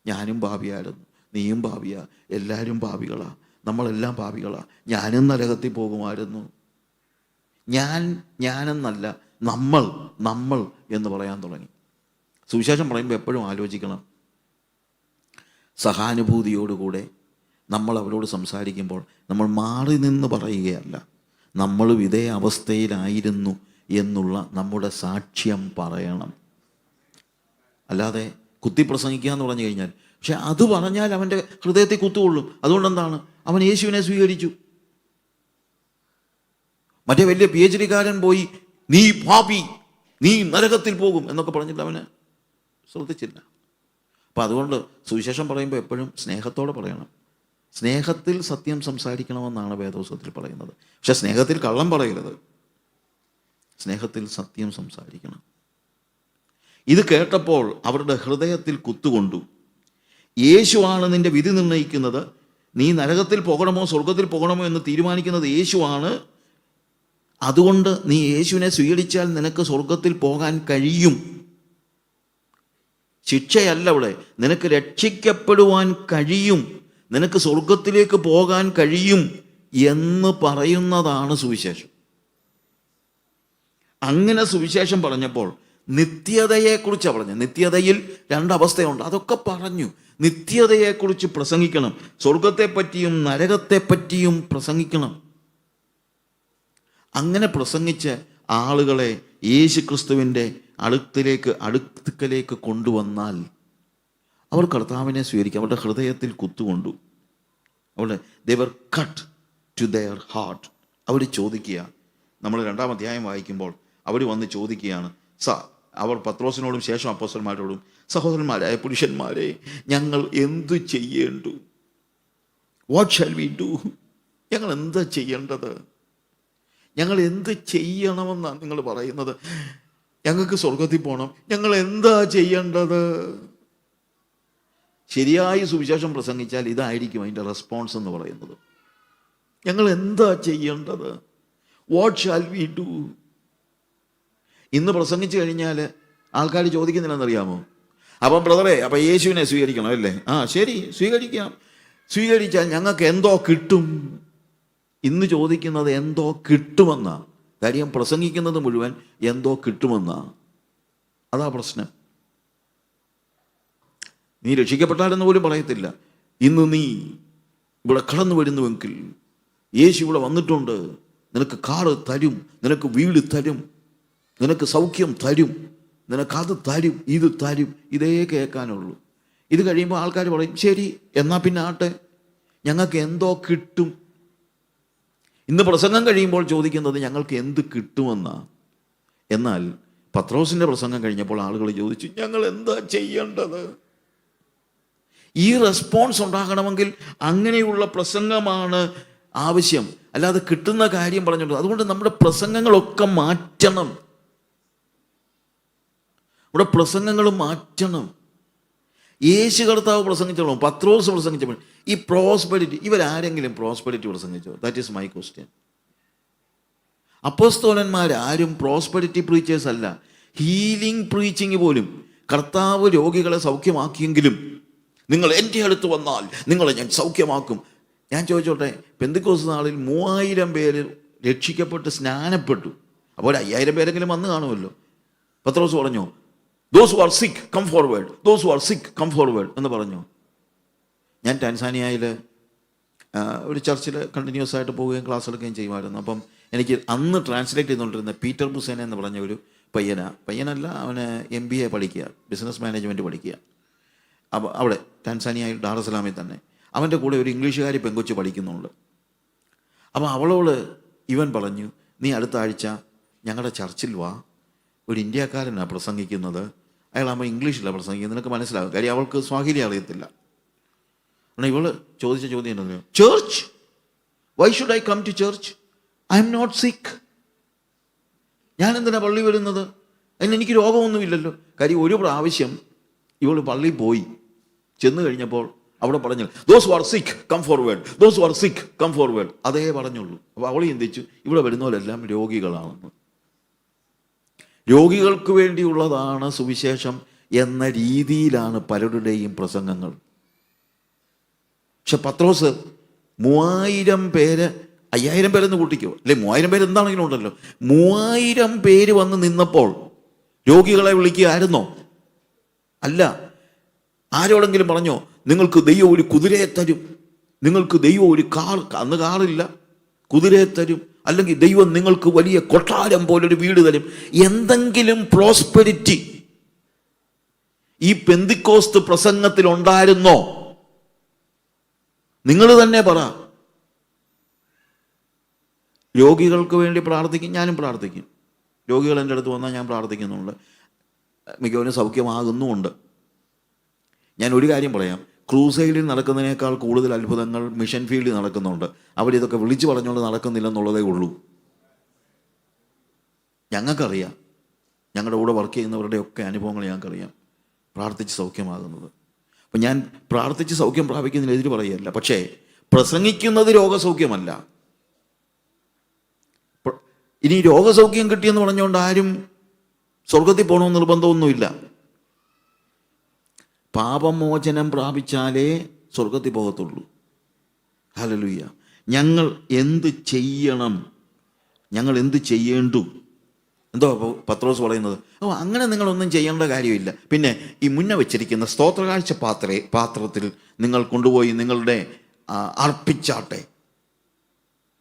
ഞാനും പാപിയായിരുന്നു, നീയും പാപിയാ, എല്ലാവരും പാപികളാ, നമ്മളെല്ലാം പാപികളാ, ഞാനും നരകത്തിൽ പോകുമായിരുന്നു. ഞാനെന്നല്ല, നമ്മൾ എന്ന് പറയാൻ തുടങ്ങി. സുവിശേഷം പറയുമ്പോൾ എപ്പോഴും ആലോചിക്കണം, സഹാനുഭൂതിയോടുകൂടെ നമ്മൾ അവരോട് സംസാരിക്കുമ്പോൾ നമ്മൾ മാറി നിന്ന് പറയുകയല്ല, നമ്മളും ഇതേ അവസ്ഥയിലായിരുന്നു എന്നുള്ള നമ്മുടെ സാക്ഷ്യം പറയണം. അല്ലാതെ കുത്തി പ്രസംഗിക്കുക എന്ന് പറഞ്ഞു കഴിഞ്ഞാൽ, പക്ഷെ അത് പറഞ്ഞാൽ അവൻ്റെ ഹൃദയത്തിൽ കുത്തുകൊള്ളും. അതുകൊണ്ടെന്താണ്, അവൻ യേശുവിനെ സ്വീകരിച്ചു. മറ്റേ വലിയ PhD കാരൻ പോയി നീ പാപി, നീ നരകത്തിൽ പോകും എന്നൊക്കെ പറഞ്ഞിട്ട് അവന് ശ്രദ്ധിച്ചില്ല. അപ്പം അതുകൊണ്ട് സുവിശേഷം പറയുമ്പോൾ എപ്പോഴും സ്നേഹത്തോടെ പറയണം. സ്നേഹത്തിൽ സത്യം സംസാരിക്കണമെന്നാണ് വേദപുസ്തകത്തിൽ പറയുന്നത്. പക്ഷെ സ്നേഹത്തിൽ കള്ളം പറയരുത്, സ്നേഹത്തിൽ സത്യം സംസാരിക്കണം. ഇത് കേട്ടപ്പോൾ അവരുടെ ഹൃദയത്തിൽ കുത്തുകൊണ്ടു. യേശുവാണ് നിന്റെ വിധി നിർണ്ണയിക്കുന്നത്, നീ നരകത്തിൽ പോകണമോ സ്വർഗത്തിൽ പോകണമോ എന്ന് തീരുമാനിക്കുന്നത് യേശുവാണ്. അതുകൊണ്ട് നീ യേശുവിനെ സ്വീകരിച്ചാൽ നിനക്ക് സ്വർഗത്തിൽ പോകാൻ കഴിയും. ശിക്ഷയല്ല ഇവിടെ, നിനക്ക് രക്ഷിക്കപ്പെടുവാൻ കഴിയും, നിനക്ക് സ്വർഗത്തിലേക്ക് പോകാൻ കഴിയും എന്ന് പറയുന്നതാണ് സുവിശേഷം. അങ്ങനെ സുവിശേഷം പറഞ്ഞപ്പോൾ നിത്യതയെക്കുറിച്ചാണ് പറഞ്ഞത്. നിത്യതയിൽ രണ്ടവസ്ഥയുണ്ട്, അതൊക്കെ പറഞ്ഞു. നിത്യതയെക്കുറിച്ച് പ്രസംഗിക്കണം, സ്വർഗത്തെപ്പറ്റിയും നരകത്തെപ്പറ്റിയും പ്രസംഗിക്കണം. അങ്ങനെ പ്രസംഗിച്ച് ആളുകളെ യേശുക്രിസ്തുവിൻ്റെ അടുക്കലേക്ക് കൊണ്ടുവന്നാൽ അവർ കർത്താവിനെ സ്വീകരിക്കും. അവരുടെ ഹൃദയത്തിൽ കുത്തുകൊണ്ടു. അവരുടെ they were cut to their heart. അവർ ചോദിക്കുക, നമ്മൾ 2-ാം അധ്യായം വായിക്കുമ്പോൾ അവർ വന്ന് ചോദിക്കുകയാണ്, അവർ പത്രോസിനോടും ശേഷം അപ്പോസ്തലന്മാരോടും, സഹോദരന്മാരായ പുരുഷന്മാരെ, ഞങ്ങൾ എന്തു ചെയ്യേണ്ടു? What shall we do? ഞങ്ങൾ എന്താ ചെയ്യേണ്ടത്? ഞങ്ങൾ എന്ത് ചെയ്യണമെന്നാണ് നിങ്ങൾ പറയുന്നത്? ഞങ്ങൾക്ക് സ്വർഗത്തിൽ പോകണം, ഞങ്ങൾ എന്താ ചെയ്യേണ്ടത്? ശരിയായി സുവിശേഷം പ്രസംഗിച്ചാൽ ഇതായിരിക്കും അതിൻ്റെ റെസ്പോൺസ് എന്ന് പറയുന്നത്. ഞങ്ങൾ എന്താ ചെയ്യേണ്ടത്? What shall we do? ഇന്ന് പ്രസംഗിച്ചു കഴിഞ്ഞാൽ ആൾക്കാർ ചോദിക്കുന്നില്ലെന്നറിയാമോ? അപ്പം ബ്രദറെ, അപ്പം യേശുവിനെ സ്വീകരിക്കണം അല്ലേ? ശരി, സ്വീകരിക്കാം. സ്വീകരിച്ചാൽ ഞങ്ങൾക്ക് എന്തോ കിട്ടും? ഇന്ന് ചോദിക്കുന്നത് എന്തോ കിട്ടുമെന്നാ. കാര്യം പ്രസംഗിക്കുന്നത് മുഴുവൻ എന്തോ കിട്ടുമെന്നാ. അതാ പ്രശ്നം. നീ രക്ഷിക്കപ്പെട്ടാലെന്ന് പോലും പറയത്തില്ല. ഇന്ന് നീ ഇവിടെ കടന്നു വരുന്നുവെങ്കിൽ യേശു ഇവിടെ വന്നിട്ടുണ്ട്, നിനക്ക് കാറ് തരും, നിനക്ക് വീട് തരും, നിനക്ക് സൗഖ്യം തരും, നിനക്കത് തരും, ഇത് തരും. ഇതേ കേൾക്കാനുള്ളൂ. ഇത് കഴിയുമ്പോൾ ആൾക്കാർ പറയും, ശരി എന്നാൽ പിന്നെ ആട്ടെ, ഞങ്ങൾക്ക് എന്തോ കിട്ടും. ഇന്ന് പ്രസംഗം കഴിയുമ്പോൾ ചോദിക്കുന്നത് ഞങ്ങൾക്ക് എന്ത് കിട്ടുമെന്നാ. എന്നാൽ പത്രോസിൻ്റെ പ്രസംഗം കഴിഞ്ഞപ്പോൾ ആളുകൾ ചോദിച്ചു, ഞങ്ങൾ എന്താ ചെയ്യേണ്ടത്? ഈ റെസ്പോൺസ് ഉണ്ടാകണമെങ്കിൽ അങ്ങനെയുള്ള പ്രസംഗമാണ് ആവശ്യം, അല്ലാതെ കിട്ടുന്ന കാര്യം പറഞ്ഞിട്ടുണ്ട്. അതുകൊണ്ട് നമ്മുടെ പ്രസംഗങ്ങളൊക്കെ മാറ്റണം. നമ്മുടെ പ്രസംഗങ്ങൾ മാറ്റണം. യേശു കർത്താവ് പ്രസംഗിച്ചോളും, പത്രോസ് പ്രസംഗിച്ചപ്പോൾ ഈ പ്രോസ്പെരിറ്റി, ഇവരാരെങ്കിലും പ്രോസ്പെരിറ്റി പ്രസംഗിച്ചോ? That is my question. അപ്പോസ്തലന്മാരാരും പ്രോസ്പെരിറ്റി പ്രീച്ചേഴ്സ് അല്ല. ഹീലിംഗ് പ്രീച്ചിങ് പോലും കർത്താവ് രോഗികളെ സൗഖ്യമാക്കിയെങ്കിലും നിങ്ങൾ എൻ്റെ അടുത്ത് വന്നാൽ നിങ്ങളെ ഞാൻ സൗഖ്യമാക്കും. ഞാൻ ചോദിച്ചോട്ടെ, പെന്തക്കോസ്ത് നാളിൽ 3000 പേര് രക്ഷിക്കപ്പെട്ട് സ്നാനപ്പെട്ടു. അപ്പോൾ 5000 പേരെങ്കിലും വന്ന് കാണുമല്ലോ. പത്രോസ് പറഞ്ഞു, those who are sick come forward, those who are sick come forward എന്ന് പറഞ്ഞു. ഞാൻ ടാൻസാനിയയിൽ ഒരു ചർച്ചിൽ കണ്ടിന്യൂസ് ആയിട്ട് പോവുകയും ക്ലാസ് എടുക്കുകയും ചെയ്യുമായിരുന്നു. അപ്പം എനിക്ക് അന്ന് ട്രാൻസ്ലേറ്റ് ചെയ്തുകൊണ്ടിരുന്ന പീറ്റർ ബുസേന എന്ന് പറഞ്ഞ ഒരു പയ്യനല്ല, അവന് MBA പഠിക്കുക, ബിസിനസ് മാനേജ്മെൻറ്റ് പഠിക്കുക. അപ്പോൾ അവിടെ ടാൻസാനിയയിൽ ഡാറസലാമിൽ തന്നെ അവൻ്റെ കൂടെ ഒരു ഇംഗ്ലീഷുകാരി പെങ്കൊച്ച് പഠിക്കുന്നുണ്ട്. അപ്പോൾ അവളോട് ഇവൻ പറഞ്ഞു, നീ അടുത്ത ആഴ്ച ഞങ്ങളുടെ ചർച്ചിൽ വാ, ഒരു ഇന്ത്യക്കാരനാണ് പ്രസംഗിക്കുന്നത്, അയാളാകുമ്പോൾ ഇംഗ്ലീഷിലാണ് പ്രസംഗിക്കുന്നത്, നിനക്ക് മനസ്സിലാകും. കാര്യം അവൾക്ക് സ്വാഹിലി അറിയത്തില്ല. എന്നാൽ ഇവള് ചോദിച്ച ചോദ്യം എന്താ? Church, why should I come to church? I am not sick. ഞാൻ എന്തിനാ പള്ളി വരുന്നത്? എനിക്ക് രോഗമൊന്നുമില്ലല്ലോ. കാര്യം ഒരു പ്രാവശ്യം ഇവൾ പള്ളിയിൽ പോയി ചെന്ന് കഴിഞ്ഞപ്പോൾ അവിടെ പറഞ്ഞു those who are sick come forward, those who are sick come forward, അതേ പറഞ്ഞുള്ളൂ. അപ്പോൾ അവൾ ചിന്തിച്ചു ഇവിടെ വരുന്നവരെല്ലാം രോഗികളാണെന്ന്. രോഗികൾക്ക് വേണ്ടിയുള്ളതാണ് സുവിശേഷം എന്ന രീതിയിലാണ് പലരുടെയും പ്രസംഗങ്ങൾ. പക്ഷെ പത്രോസ് 3000 പേര്, 5000 പേരെന്ന് കൂട്ടിക്കോ, അല്ലെ 3000 പേര് എന്താണെങ്കിലും ഉണ്ടല്ലോ, 3000 പേര് വന്ന് നിന്നപ്പോൾ രോഗികളെ വിളിക്കുകയായിരുന്നോ? അല്ല. ആരോടെങ്കിലും പറഞ്ഞോ നിങ്ങൾക്ക് ദൈവം ഒരു കുതിരയെ തരും, നിങ്ങൾക്ക് ദൈവം ഒരു കാർ, അന്ന് കാറില്ല, കുതിരയെ തരും, അല്ലെങ്കിൽ ദൈവം നിങ്ങൾക്ക് വലിയ കൊട്ടാരം പോലൊരു വീട് തരും, എന്തെങ്കിലും പ്രോസ്പെരിറ്റി ഈ പെന്തിക്കോസ്ത് പ്രസംഗത്തിൽ ഉണ്ടായിരുന്നോ? നിങ്ങൾ തന്നെ പറ. രോഗികൾക്ക് വേണ്ടി പ്രാർത്ഥിക്കും, ഞാനും പ്രാർത്ഥിക്കും. രോഗികൾ എൻ്റെ അടുത്ത് വന്നാൽ ഞാൻ പ്രാർത്ഥിക്കുന്നുണ്ട്, മിക്കവരും സൗഖ്യമാകുന്നുമുണ്ട്. ഞാൻ ഒരു കാര്യം പറയാം, ക്രൂസൈഡിൽ നടക്കുന്നതിനേക്കാൾ കൂടുതൽ അത്ഭുതങ്ങൾ മിഷൻ ഫീൽഡിൽ നടക്കുന്നുണ്ട്. അവരിതൊക്കെ വിളിച്ചു പറഞ്ഞുകൊണ്ട് നടക്കുന്നില്ലെന്നുള്ളതേ ഉള്ളൂ. ഞങ്ങൾക്കറിയാം, ഞങ്ങളുടെ കൂടെ വർക്ക് ചെയ്യുന്നവരുടെയൊക്കെ അനുഭവങ്ങൾ ഞങ്ങൾക്കറിയാം, പ്രാർത്ഥിച്ച് സൗഖ്യമാകുന്നത്. അപ്പം ഞാൻ പ്രാർത്ഥിച്ച് സൗഖ്യം പ്രാപിക്കുന്നതിനെതിരെ പറയുകയല്ല, പക്ഷേ പ്രസംഗിക്കുന്നത് രോഗസൗഖ്യമല്ല. ഇനി രോഗസൗഖ്യം കിട്ടിയെന്ന് പറഞ്ഞുകൊണ്ട് ആരും സ്വർഗത്തിൽ പോകണമെന്ന് നിർബന്ധമൊന്നുമില്ല. പാപമോചനം പ്രാപിച്ചാലേ സ്വർഗത്തിൽ പോകത്തുള്ളൂ. ഹല്ലേലൂയ. ഞങ്ങൾ എന്ത് ചെയ്യണം, ഞങ്ങൾ എന്ത് ചെയ്യേണ്ടു? എന്തോ പത്രോസ് പറയുന്നത്, അങ്ങനെ നിങ്ങളൊന്നും ചെയ്യേണ്ട കാര്യമില്ല. പിന്നെ ഈ മുന്നേ വെച്ചിരിക്കുന്ന സ്തോത്രകാഴ്ച പാത്രത്തിൽ നിങ്ങൾ കൊണ്ടുപോയി നിങ്ങളുടെ അർപ്പിച്ചാട്ടെ.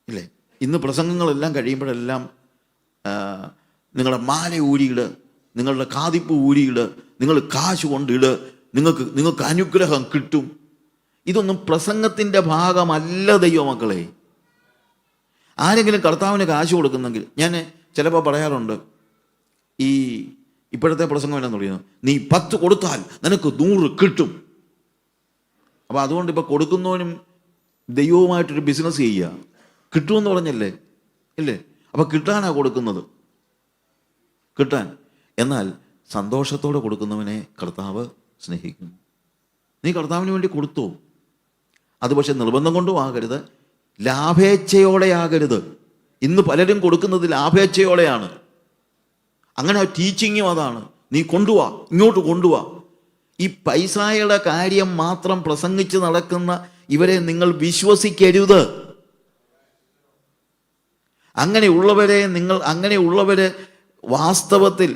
ഇല്ലേ, ഇന്ന് പ്രസംഗങ്ങളെല്ലാം കഴിയുമ്പോഴെല്ലാം നിങ്ങളുടെ മാല ഊരിയിട്, നിങ്ങളുടെ കാതിപ്പ് ഊരിയിട്, നിങ്ങൾ കാശ് കൊണ്ടിട്, നിങ്ങൾക്ക് അനുഗ്രഹം കിട്ടും. ഇതൊന്നും പ്രസംഗത്തിൻ്റെ ഭാഗമല്ല ദൈവമക്കളെ. ആരെങ്കിലും കർത്താവിന് കാശ് കൊടുക്കുന്നെങ്കിൽ, ഞാൻ ചിലപ്പോൾ പറയാറുണ്ട്, ഈ ഇപ്പോഴത്തെ പ്രസംഗം എന്നാന്ന് പറയുന്നത്, നീ 10 കൊടുത്താൽ നിനക്ക് 100 കിട്ടും. അപ്പോൾ അതുകൊണ്ട് ഇപ്പോൾ കൊടുക്കുന്നവനും ദൈവവുമായിട്ടൊരു ബിസിനസ് ചെയ്യുക, കിട്ടുമെന്ന് പറഞ്ഞല്ലേ, ഇല്ലേ? അപ്പോൾ കിട്ടാനാണ് കൊടുക്കുന്നത്, കിട്ടാൻ. എന്നാൽ സന്തോഷത്തോടെ കൊടുക്കുന്നവനെ കർത്താവ് സ്നേഹിക്കുന്നു. നീ കർത്താവിന് വേണ്ടി കൊടുത്തോ, അത് പക്ഷെ നിർബന്ധം കൊണ്ടും ആകരുത്, ലാഭേച്ഛയോടെ ആകരുത്. ഇന്ന് പലരും കൊടുക്കുന്നത് ലാഭേച്ഛയോടെയാണ്. അങ്ങനെ ടീച്ചിങ്ങും അതാണ്, നീ കൊണ്ടുപോവാ, ഇങ്ങോട്ട് കൊണ്ടുപോവാ. ഈ പൈസയുടെ കാര്യം മാത്രം പ്രസംഗിച്ച് നടക്കുന്ന ഇവരെ നിങ്ങൾ വിശ്വസിക്കരുത്. അങ്ങനെയുള്ളവര് വാസ്തവത്തിൽ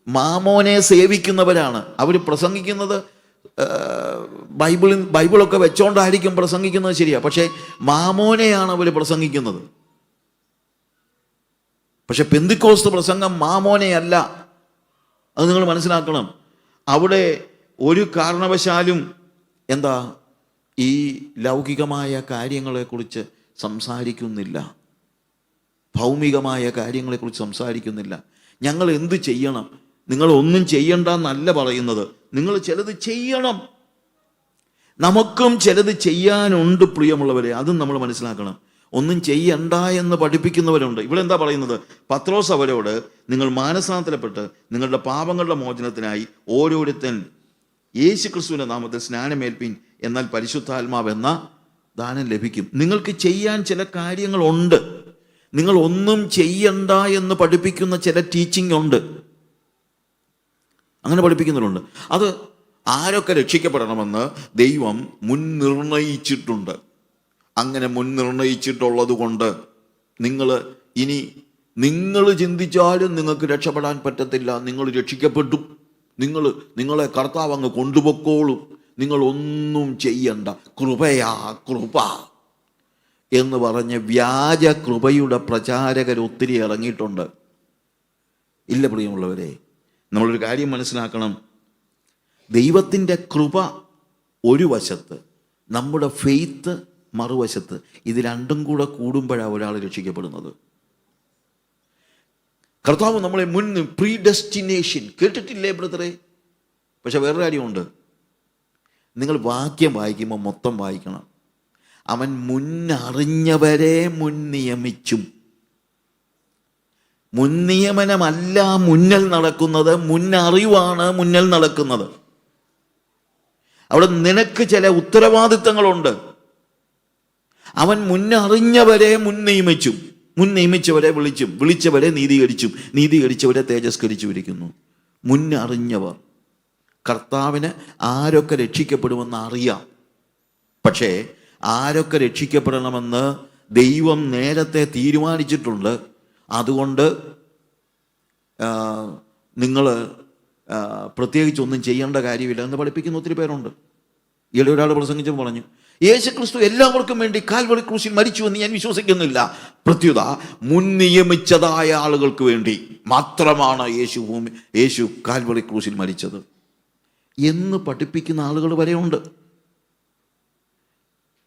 മാമോനെ സേവിക്കുന്നവരാണ്. അവർ പ്രസംഗിക്കുന്നത് ബൈബിളൊക്കെ വെച്ചോണ്ടായിരിക്കും പ്രസംഗിക്കുന്നത്, ശരിയാ, പക്ഷേ മാമോനെയാണ് അവർ പ്രസംഗിക്കുന്നത്. പക്ഷെ പെന്തിക്കോസ്ത് പ്രസംഗം മാമോനെയല്ല, അത് നിങ്ങൾ മനസ്സിലാക്കണം. അവിടെ ഒരു കാരണവശാലും ഈ ലൗകികമായ കാര്യങ്ങളെക്കുറിച്ച് സംസാരിക്കുന്നില്ല, ഭൗമികമായ കാര്യങ്ങളെക്കുറിച്ച് സംസാരിക്കുന്നില്ല. ഞങ്ങൾ എന്ത് ചെയ്യണം? നിങ്ങൾ ഒന്നും ചെയ്യണ്ടെന്നല്ല പറയുന്നത്, നിങ്ങൾ ചിലത് ചെയ്യണം. നമുക്കും ചിലത് ചെയ്യാനുണ്ട് പ്രിയമുള്ളവരെ, അതും നമ്മൾ മനസ്സിലാക്കണം. ഒന്നും ചെയ്യണ്ട എന്ന് പഠിപ്പിക്കുന്നവരുണ്ട്. ഇവിടെ എന്താ പറയുന്നത്? പത്രോസ് അവരോട്, നിങ്ങൾ മാനസാന്തരപ്പെട്ട് നിങ്ങളുടെ പാപങ്ങളുടെ മോചനത്തിനായി ഓരോരുത്തൻ യേശുക്രിസ്തുവിന്റെ നാമത്തിൽ സ്നാനമേൽപ്പിൻ, എന്നാൽ പരിശുദ്ധാത്മാവ് എന്ന ദാനം ലഭിക്കും. നിങ്ങൾക്ക് ചെയ്യാൻ ചില കാര്യങ്ങളുണ്ട്. നിങ്ങൾ ഒന്നും ചെയ്യണ്ട എന്ന് പഠിപ്പിക്കുന്ന ചില ടീച്ചിങ് ഉണ്ട്, അങ്ങനെ പഠിപ്പിക്കുന്നവരുണ്ട്. അത് ആരൊക്കെ രക്ഷിക്കപ്പെടണമെന്ന് ദൈവം മുൻനിർണയിച്ചിട്ടുണ്ട്. അങ്ങനെ മുൻനിർണയിച്ചിട്ടുള്ളത് കൊണ്ട് നിങ്ങൾ ചിന്തിച്ചാലും നിങ്ങൾക്ക് രക്ഷപ്പെടാൻ പറ്റത്തില്ല. നിങ്ങൾ രക്ഷിക്കപ്പെട്ടു, നിങ്ങളെ കർത്താവ് അങ്ങ് കൊണ്ടുപോയിക്കോളും, നിങ്ങളൊന്നും ചെയ്യണ്ട, കൃപയാ കൃപ എന്ന് പറഞ്ഞ് വ്യാജ കൃപയുടെ പ്രചാരകർ ഒത്തിരി ഇറങ്ങിയിട്ടുണ്ട്. ഇല്ല പ്രിയമുള്ളവരെ, നമ്മളൊരു കാര്യം മനസ്സിലാക്കണം. ദൈവത്തിൻ്റെ കൃപ ഒരു വശത്ത്, നമ്മുടെ ഫെയ്ത്ത് മറുവശത്ത്. ഇത് രണ്ടും കൂടെ കൂടുമ്പോഴാണ് ഒരാൾ രക്ഷിക്കപ്പെടുന്നത്. കർത്താവ് നമ്മളെ പ്രീഡെസ്റ്റിനേഷൻ കേട്ടിട്ടില്ലേ ബ്രദറെ? പക്ഷെ വേറൊരു കാര്യമുണ്ട്, നിങ്ങൾ വാക്യം വായിക്കുമ്പോൾ മൊത്തം വായിക്കണം. അവൻ മുന്നറിഞ്ഞവരെ മുൻനിയമിച്ചും. മുൻനിയമനമല്ല മുന്നിൽ നടക്കുന്നത്, മുന്നറിവാണ് മുന്നിൽ നടക്കുന്നത്. അവിടെ നിനക്ക് ചില ഉത്തരവാദിത്തങ്ങളുണ്ട്. അവൻ മുന്നറിഞ്ഞവരെ മുൻനിയമിച്ചവരെ വിളിച്ചവരെ നീതീകരിച്ചവരെ തേജസ്കരിച്ചുമിരിക്കുന്നു. മുന്നറിഞ്ഞവർ. കർത്താവിന് ആരൊക്കെ രക്ഷിക്കപ്പെടുമെന്ന് അറിയാം. പക്ഷേ ആരൊക്കെ രക്ഷിക്കപ്പെടണമെന്ന് ദൈവം നേരത്തെ തീരുമാനിച്ചിട്ടുണ്ട്. അതുകൊണ്ട് നിങ്ങൾ പ്രത്യേകിച്ചൊന്നും ചെയ്യേണ്ട കാര്യമില്ല എന്ന് പഠിപ്പിക്കുന്ന ഒത്തിരി പേരുണ്ട്. ഈയിടെ ഒരാൾ പ്രസംഗിച്ചു പറഞ്ഞു, യേശുക്രിസ്തു എല്ലാവർക്കും വേണ്ടി കാൽവറി ക്രൂശിൽ മരിച്ചു എന്ന് ഞാൻ വിശ്വസിക്കുന്നില്ല. പ്രത്യുത മുൻ നിയമിച്ചതായ ആളുകൾക്ക് വേണ്ടി മാത്രമാണ് യേശു കാൽവറി ക്രൂശിൽ മരിച്ചത് എന്ന് പഠിപ്പിക്കുന്ന ആളുകൾ വരെയുണ്ട്.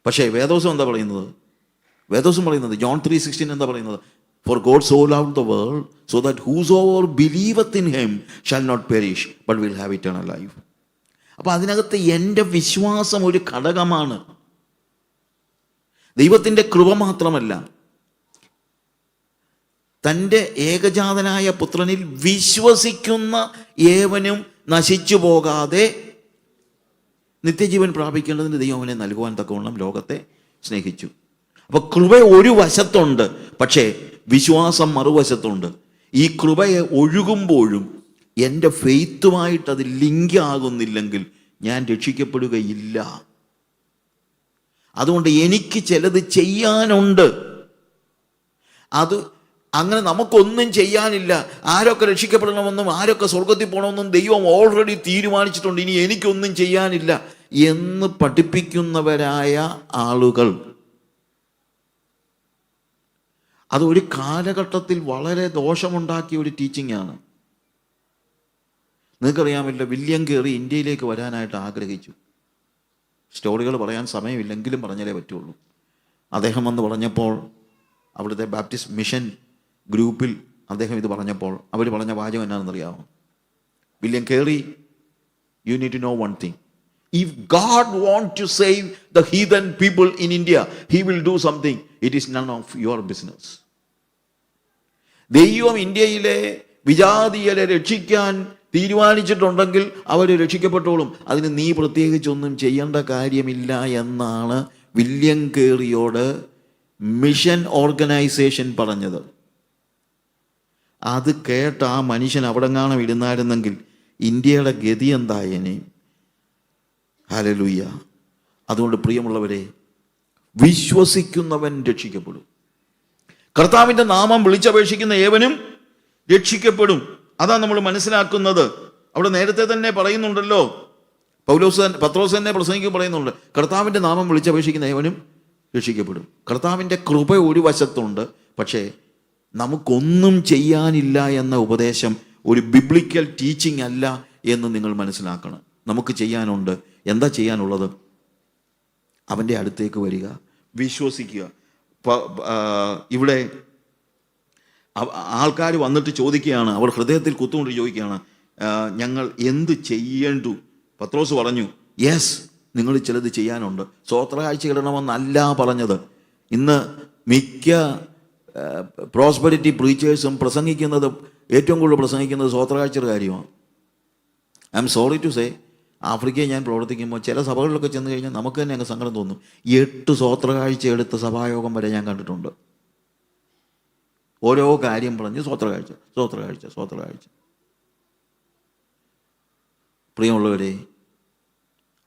പക്ഷേ വേദോസം എന്താ പറയുന്നത്? വേദോസം പറയുന്നത് ജോൺ 3:16 എന്താ പറയുന്നത്? For God so loved the world so that whosoever believeth in him shall not perish but will have eternal life. അപ്പോൾ അതിനകത്ത് എൻ്റെ വിശ്വാസം ഒരു ഘടകമാണ്. ദൈവത്തിൻ്റെ കൃപ മാത്രമല്ല, തൻ്റെ ഏകജാതനായ പുത്രനിൽ വിശ്വസിക്കുന്ന ഏവനും നശിച്ചു പോകാതെ നിത്യജീവൻ പ്രാപിക്കേണ്ടതിന് ദൈവം അവനെ നൽകുവാൻ തക്കവണ്ണം ലോകത്തെ സ്നേഹിച്ചു. അപ്പോൾ കൃപ ഒരു വശത്തുണ്ട്, പക്ഷേ വിശ്വാസം മറുവശത്തുണ്ട്. ഈ കൃപയെ ഒഴുകുമ്പോഴും എൻ്റെ ഫെയ്ത്തുമായിട്ട് അത് ലിങ്ക് ആകുന്നില്ലെങ്കിൽ ഞാൻ രക്ഷിക്കപ്പെടുകയില്ല. അതുകൊണ്ട് എനിക്ക് ചിലത് ചെയ്യാനുണ്ട്. അത് അങ്ങനെ നമുക്കൊന്നും ചെയ്യാനില്ല. ആരൊക്കെ രക്ഷിക്കപ്പെടണമെന്നും ആരൊക്കെ സ്വർഗത്തിൽ പോകണമെന്നും ദൈവം ഓൾറെഡി തീരുമാനിച്ചിട്ടുണ്ട്. ഇനി എനിക്കൊന്നും ചെയ്യാനില്ല എന്ന് പഠിപ്പിക്കുന്നവരായ ആളുകൾ, അത് ഒരു കാലഘട്ടത്തിൽ വളരെ ദോഷമുണ്ടാക്കിയ ഒരു ടീച്ചിങ്ങാണ്. നിങ്ങൾക്കറിയാമല്ലോ, വില്യം കേറി ഇന്ത്യയിലേക്ക് വരാനായിട്ട് ആഗ്രഹിച്ചു. സ്റ്റോറികൾ പറയാൻ സമയമില്ലെങ്കിലും പറഞ്ഞാലേ പറ്റുള്ളൂ. അദ്ദേഹം വന്ന് പറഞ്ഞപ്പോൾ, അവിടുത്തെ ബാപ്റ്റിസ്റ്റ് മിഷൻ ഗ്രൂപ്പിൽ അദ്ദേഹം ഇത് പറഞ്ഞപ്പോൾ അവർ പറഞ്ഞ വാചകം എന്നാണെന്നറിയാമോ? William Carey, you need to know one thing. If God wants to save the heathen people in India, he will do something. It is none of your business. ദൈവം ഇന്ത്യയിലെ വിജാതീയരെ രക്ഷിക്കാൻ തീരുമാനിച്ചിട്ടുണ്ടെങ്കിൽ അവർ രക്ഷിക്കപ്പെട്ടോളും. അതിന് നീ പ്രത്യേകിച്ചൊന്നും ചെയ്യേണ്ട കാര്യമില്ല എന്നാണ് വില്യം കേറിയോട് മിഷൻ ഓർഗനൈസേഷൻ പറഞ്ഞത്. അത് കേട്ട ആ മനുഷ്യൻ അവിടെങ്ങാനും ഇരുന്നായിരുന്നെങ്കിൽ ഇന്ത്യയുടെ ഗതി എന്തായേനെ? ഹല്ലേലൂയ. അതുകൊണ്ട് പ്രിയമുള്ളവരെ, വിശ്വസിക്കുന്നവൻ രക്ഷിക്കപ്പെടും. കർത്താവിൻ്റെ നാമം വിളിച്ചപേക്ഷിക്കുന്ന ഏവനും രക്ഷിക്കപ്പെടും. അതാണ് നമ്മൾ മനസ്സിലാക്കുന്നത്. അവിടെ നേരത്തെ തന്നെ പറയുന്നുണ്ടല്ലോ, പത്രോസ് തന്നെ പ്രസംഗിക്കും പറയുന്നുണ്ട്, കർത്താവിൻ്റെ നാമം വിളിച്ചപേക്ഷിക്കുന്ന ഏവനും രക്ഷിക്കപ്പെടും. കർത്താവിൻ്റെ കൃപ ഒരു വശത്തുണ്ട്, പക്ഷേ നമുക്കൊന്നും ചെയ്യാനില്ല എന്ന ഉപദേശം ഒരു ബിബ്ലിക്കൽ ടീച്ചിങ് അല്ല എന്ന് നിങ്ങൾ മനസ്സിലാക്കണം. നമുക്ക് ചെയ്യാനുണ്ട്. എന്താ ചെയ്യാനുള്ളത്? അവൻ്റെ അടുത്തേക്ക് വരിക, വിശ്വസിക്കുക. ഇവിടെ ആൾക്കാർ വന്നിട്ട് ചോദിക്കുകയാണ്, അവർ ഹൃദയത്തിൽ കുത്തുകൊണ്ട് ചോദിക്കുകയാണ്, ഞങ്ങൾ എന്ത് ചെയ്യേണ്ടു? പത്രോസ് പറഞ്ഞു, യെസ്, നിങ്ങൾ ചിലത് ചെയ്യാനുണ്ട്. സ്വോത്രകാഴ്ച ഇടണമെന്നല്ല പറഞ്ഞത്. ഇന്ന് മിക്ക പ്രോസ്പെരിറ്റി പ്രീച്ചേഴ്സും ഏറ്റവും കൂടുതൽ പ്രസംഗിക്കുന്നത് സ്വോത്രകാഴ്ചയുടെ കാര്യമാണ്. I am sorry to say, ആഫ്രിക്കയിൽ ഞാൻ പ്രവർത്തിക്കുമ്പോൾ ചില സഭകളിലൊക്കെ ചെന്ന് കഴിഞ്ഞാൽ നമുക്ക് തന്നെ അങ്ങ് സങ്കടം തോന്നും. 8 സ്വോത്രകാഴ്ച എടുത്ത സഭായോഗം വരെ ഞാൻ കണ്ടിട്ടുണ്ട്. ഓരോ കാര്യം പറഞ്ഞ് സ്വോത്രകാഴ്ച. പ്രിയമുള്ളവരെ,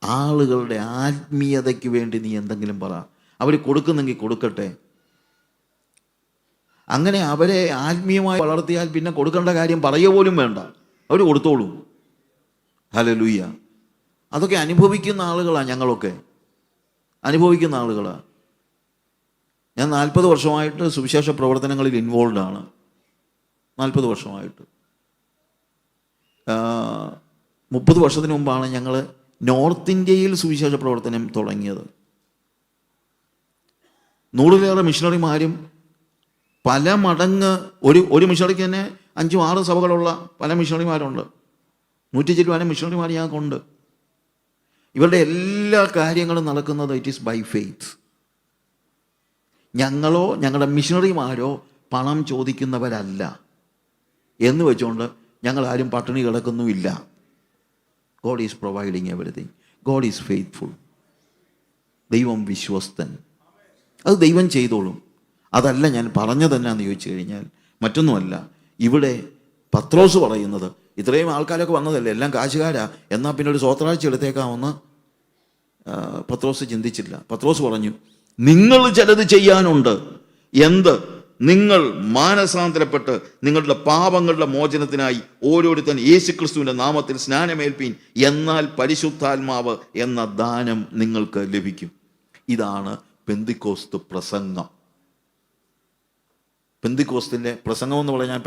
ആളുകളുടെ ആത്മീയതയ്ക്ക് വേണ്ടി നീ എന്തെങ്കിലും പറ. അവർ കൊടുക്കുന്നെങ്കിൽ കൊടുക്കട്ടെ. അങ്ങനെ അവരെ ആത്മീയമായി വളർത്തിയാൽ പിന്നെ കൊടുക്കേണ്ട കാര്യം പറയുക പോലും വേണ്ട, അവർ കൊടുത്തോളൂ. ഹല്ലേലൂയ. അതൊക്കെ അനുഭവിക്കുന്ന ആളുകളാണ്. ഞങ്ങളൊക്കെ അനുഭവിക്കുന്ന ആളുകളാണ്. ഞാൻ 40 വർഷമായിട്ട് സുവിശേഷ പ്രവർത്തനങ്ങളിൽ ഇൻവോൾവ് ആണ്. 40 വർഷമായിട്ട്. 30 വർഷത്തിന് മുമ്പാണ് ഞങ്ങൾ നോർത്ത് ഇന്ത്യയിൽ സുവിശേഷ പ്രവർത്തനം തുടങ്ങിയത്. 100-ലേറെ മിഷണറിമാരും പല മടങ്ങ് ഒരു മിഷണറിക്ക് തന്നെ 5-6 സഭകളുള്ള പല മിഷണറിമാരുണ്ട്. 100 ചില്ലുവാനും മിഷണറിമാർ ഞങ്ങൾക്കുണ്ട്. ഇവരുടെ എല്ലാ കാര്യങ്ങളും നടക്കുന്നത് ഇറ്റ് ഈസ് ബൈ ഫെയ്ത്ത്. ഞങ്ങളോ ഞങ്ങളുടെ മിഷണറിമാരോ പണം ചോദിക്കുന്നവരല്ല എന്ന് വെച്ചുകൊണ്ട് ഞങ്ങൾ ആരും പട്ടിണി കിടക്കുന്നുമില്ല. God is providing everything. God is faithful. ദൈവം വിശ്വസ്തൻ. അത് ദൈവം ചെയ്തോളും. അതല്ല ഞാൻ പറഞ്ഞതെന്നാന്ന് ചോദിച്ചു കഴിഞ്ഞാൽ മറ്റൊന്നുമല്ല. ഇവിടെ പത്രോസ് പറയുന്നത്, ഇത്രയും ആൾക്കാരൊക്കെ വന്നതല്ലേ, എല്ലാം കാശുകാരാ, എന്നാൽ പിന്നെ ഒരു സ്വത്രാഴ്ച എടുത്തേക്കാമെന്ന് പത്രോസ് ചിന്തിച്ചില്ല. പത്രോസ് പറഞ്ഞു, നിങ്ങൾ ചിലത് ചെയ്യാനുണ്ട്. എന്ത്? നിങ്ങൾ മാനസാന്തരപ്പെട്ട് നിങ്ങളുടെ പാപങ്ങളുടെ മോചനത്തിനായി ഓരോരുത്തൻ യേശുക്രിസ്തുവിന്റെ നാമത്തിൽ സ്നാനമേൽപ്പീൻ, എന്നാൽ പരിശുദ്ധാത്മാവ് എന്ന ദാനം നിങ്ങൾക്ക് ലഭിക്കും. ഇതാണ് പെന്തിക്കോസ്ത് പ്രസംഗം. പെന്തിക്കോസ്തിൻ്റെ പ്രസംഗം എന്ന് പറഞ്ഞാൽ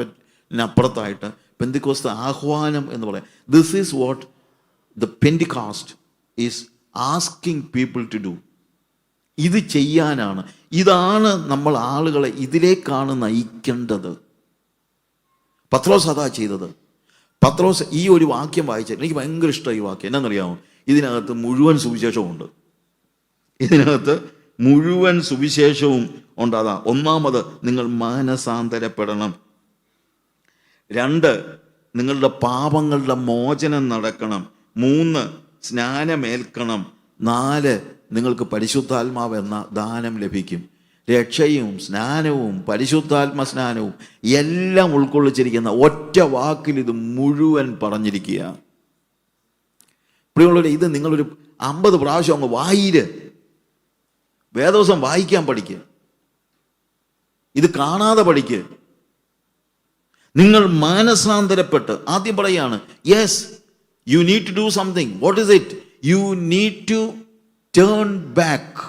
അപ്പുറത്തായിട്ട് പെന്തിക്കോസ്ത് ആഹ്വാനം എന്ന് പറയാം. This is what the Pentecost is asking people to do. ഇത് ചെയ്യാനാണ്. ഇതാണ് നമ്മൾ ആളുകളെ ഇതിലേക്കാണ് നയിക്കേണ്ടത്. പത്രോസ് അതാ ചെയ്തത്. പത്രോസ് ഈ ഒരു വാക്യം വായിച്ചാൽ എനിക്ക് ഭയങ്കര ഇഷ്ടമായി ഈ വാക്യം. എന്നാണെന്നറിയാമോ? ഇതിനകത്ത് മുഴുവൻ സുവിശേഷമുണ്ട്. ഇതിനകത്ത് മുഴുവൻ സുവിശേഷവും ഉണ്ട്. അതാ ഒന്നാമത്, നിങ്ങൾ മാനസാന്തരപ്പെടണം. 2, നിങ്ങളുടെ പാപങ്ങളുടെ മോചനം നടക്കണം. 3, സ്നാനമേൽക്കണം. 4, നിങ്ങൾക്ക് പരിശുദ്ധാത്മാവ് എന്ന ദാനം ലഭിക്കും. രക്ഷയും സ്നാനവും പരിശുദ്ധാത്മ സ്നാനവും എല്ലാം ഉൾക്കൊള്ളിച്ചിരിക്കുന്ന ഒറ്റ വാക്കിൽ ഇത് മുഴുവൻ പറഞ്ഞിരിക്കുക. പ്രിയമുള്ളവരെ, ഇത് നിങ്ങളൊരു 50 പ്രാവശ്യം അങ്ങ് വായില് വേദവസം വായിക്കാൻ പഠിക്കുക. ഇത് കാണാതെ പഠിക്കുക. നിങ്ങൾ മാനസാന്തരപ്പെട്ട്, ആദ്യം പറയാണ്, yes you need to do something. What is it? You need to turn back.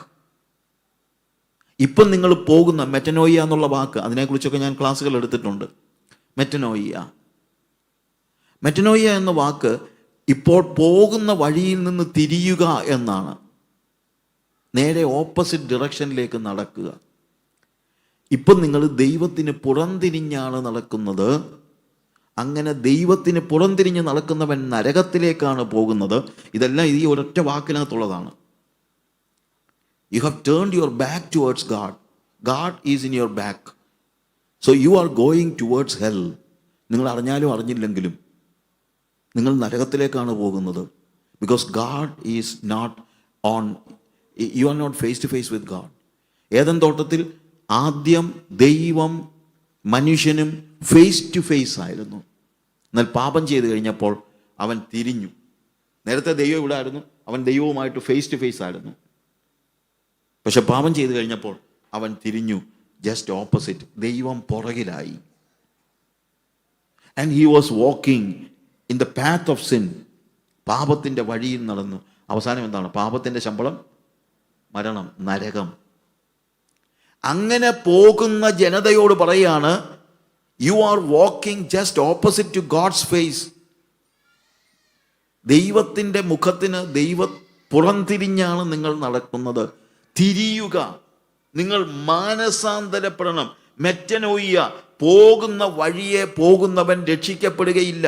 ഇപ്പം നിങ്ങൾ പോകുന്ന മെറ്റനോയിയ എന്നുള്ള വാക്ക്, അതിനെക്കുറിച്ചൊക്കെ ഞാൻ ക്ലാസ്സുകൾ എടുത്തിട്ടുണ്ട്. മെറ്റനോയിയ എന്ന വാക്ക് ഇപ്പോൾ പോകുന്ന വഴിയിൽ നിന്ന് തിരിയുക എന്നാണ്. നേരെ ഓപ്പോസിറ്റ് ഡിറക്ഷനിലേക്ക് നടക്കുക. ഇപ്പം നിങ്ങൾ ദൈവത്തിന് പുറംതിരിഞ്ഞാണ് നടക്കുന്നത്. അങ്ങനെ ദൈവത്തിന് പുറംതിരിഞ്ഞ് നടക്കുന്നവൻ നരകത്തിലേക്കാണ് പോകുന്നത്. ഇതെല്ലാം ഈ ഒരൊറ്റ വാക്കിനകത്തുള്ളതാണ്. You have turned your back towards God. God is in your back. So you are going towards hell. നിങ്ങൾ അറിഞ്ഞാലും അറിഞ്ഞില്ലെങ്കിലും നിങ്ങൾ നരകത്തിലേക്കാണ് പോകുന്നത്. Because God is not on, you are not face to face with God. Eden തോട്ടത്തിൽ ആദ്യം ദൈവം മനുഷ്യനും face to face ആയിരുന്നു. എന്നാൽ പാപം ചെയ്ത് കഴിഞ്ഞപ്പോൾ അവൻ തിരിഞ്ഞു. നേരത്തെ ദൈവം ഇവിടെ ആയിരുന്നു, അവൻ ദൈവവുമായിട്ട് ഫേസ് ടു ഫേസ് ആയിരുന്നു. പക്ഷെ പാപം ചെയ്ത് കഴിഞ്ഞപ്പോൾ അവൻ തിരിഞ്ഞു. Just opposite. ദൈവം പുറകിലായി. And he was walking in the path of sin. പാപത്തിൻ്റെ വഴിയിൽ നടന്നു. അവസാനം എന്താണ്? പാപത്തിൻ്റെ ശമ്പളം മരണം, നരകം. അങ്ങനെ പോകുന്ന ജനതയോട് പറയാണ്, you are walking just opposite to God's face. ദൈവത്തിൻ്റെ മുഖത്തിന് പുറംതിരിഞ്ഞാണ് നിങ്ങൾ നടക്കുന്നത്. തിരിയുക. നിങ്ങൾ മാനസാന്തരപ്പെടണം. മെറ്റനോയിയ, പോകുന്ന വഴിയെ പോകുന്നവൻ രക്ഷിക്കപ്പെടുകയില്ല.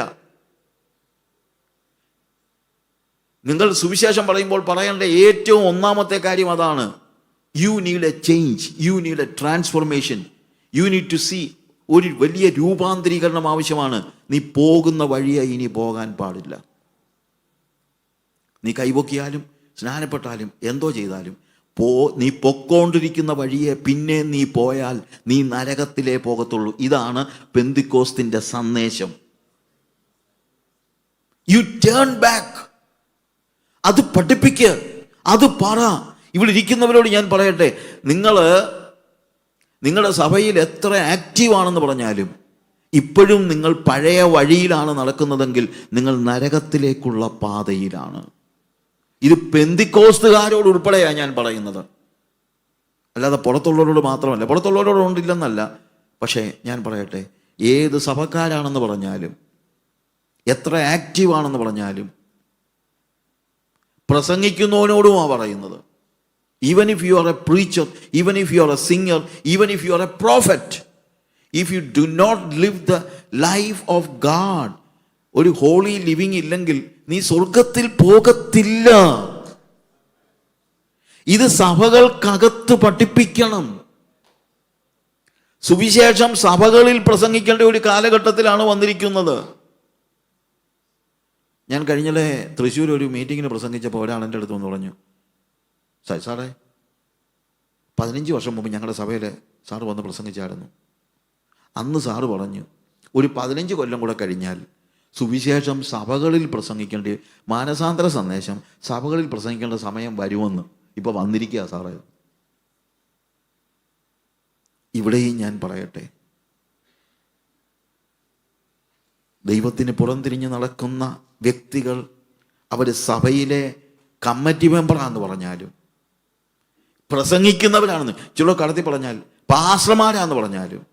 നിങ്ങൾ സുവിശേഷം പറയുമ്പോൾ പറയേണ്ട ഏറ്റവും ഒന്നാമത്തെ കാര്യം അതാണ്. You need a change, you need a transformation, you need to see. ഒരു വലിയ രൂപാന്തരീകരണം ആവശ്യമാണ്. നീ പോകുന്ന വഴിയെ ഇനി പോകാൻ പാടില്ല. നീ കൈപൊക്കിയാലും സ്നാനപ്പെട്ടാലും എന്തോ ചെയ്താലും നീ പൊക്കോണ്ടിരിക്കുന്ന വഴിയെ പിന്നെ നീ പോയാൽ നീ നരകത്തിലേ പോകത്തുള്ളൂ. ഇതാണ് പെന്തിക്കോസ്തിൻ്റെ സന്ദേശം. You turn back. അത് പഠിപ്പിക്കുക, അത് പറ. ഇവിടെ ഇരിക്കുന്നവരോട് ഞാൻ പറയട്ടെ, നിങ്ങളുടെ സഭയിൽ എത്ര ആക്റ്റീവാണെന്ന് പറഞ്ഞാലും ഇപ്പോഴും നിങ്ങൾ പഴയ വഴിയിലാണ് നടക്കുന്നതെങ്കിൽ നിങ്ങൾ നരകത്തിലേക്കുള്ള പാതയിലാണ്. ഇത് പെന്തിക്കോസ്തുകാരോട് ഉൾപ്പെടെയാണ് ഞാൻ പറയുന്നത്, അല്ലാതെ പുറത്തുള്ളവരോട് മാത്രമല്ല. പുറത്തുള്ളവരോട് ഉണ്ടില്ലെന്നല്ല. പക്ഷേ ഞാൻ പറയട്ടെ, ഏത് സഭക്കാരാണെന്ന് പറഞ്ഞാലും എത്ര ആക്റ്റീവാണെന്ന് പറഞ്ഞാലും പ്രസംഗിക്കുന്നവനോടുമാണ് പറയുന്നത്. Even if you are a preacher, even if you are a singer, even if you are a prophet, if you do not live the life of God, ഒരു ഹോളി ലിവിങ് ഇല്ലെങ്കിൽ നീ സ്വർഗത്തിൽ പോകത്തില്ല. ഇത് സഭകൾക്കകത്ത് പഠിപ്പിക്കണം. സുവിശേഷം സഭകളിൽ പ്രസംഗിക്കേണ്ട ഒരു കാലഘട്ടത്തിലാണ് വന്നിരിക്കുന്നത്. ഞാൻ കഴിഞ്ഞിടെ തൃശ്ശൂർ ഒരു മീറ്റിങ്ങിന് പ്രസംഗിച്ചപ്പോൾ ഒരാൾ എൻ്റെ അടുത്ത് വന്ന് പറഞ്ഞു, സാറേ 15 വർഷം മുമ്പ് ഞങ്ങളുടെ സഭയിൽ സാറ് വന്ന് പ്രസംഗിച്ചായിരുന്നു. അന്ന് സാറ് പറഞ്ഞു, ഒരു 15 കൊല്ലം കൂടെ കഴിഞ്ഞാൽ സുവിശേഷം സഭകളിൽ പ്രസംഗിക്കേണ്ടി, മാനസാന്തര സന്ദേശം സഭകളിൽ പ്രസംഗിക്കേണ്ട സമയം വരുമെന്ന്. ഇപ്പോൾ വന്നിരിക്കുക സാറേ. ഇവിടെയും ഞാൻ പറയട്ടെ, ദൈവത്തിന് പുറംതിരിഞ്ഞ് നടക്കുന്ന വ്യക്തികൾ, അവർ സഭയിലെ കമ്മിറ്റി മെമ്പറാന്ന് പറഞ്ഞാലും, പ്രസംഗിക്കുന്നവരാണെന്ന് ചില കടത്തി പറഞ്ഞാൽ, പാസ്റ്റർമാരാന്ന് പറഞ്ഞാലും,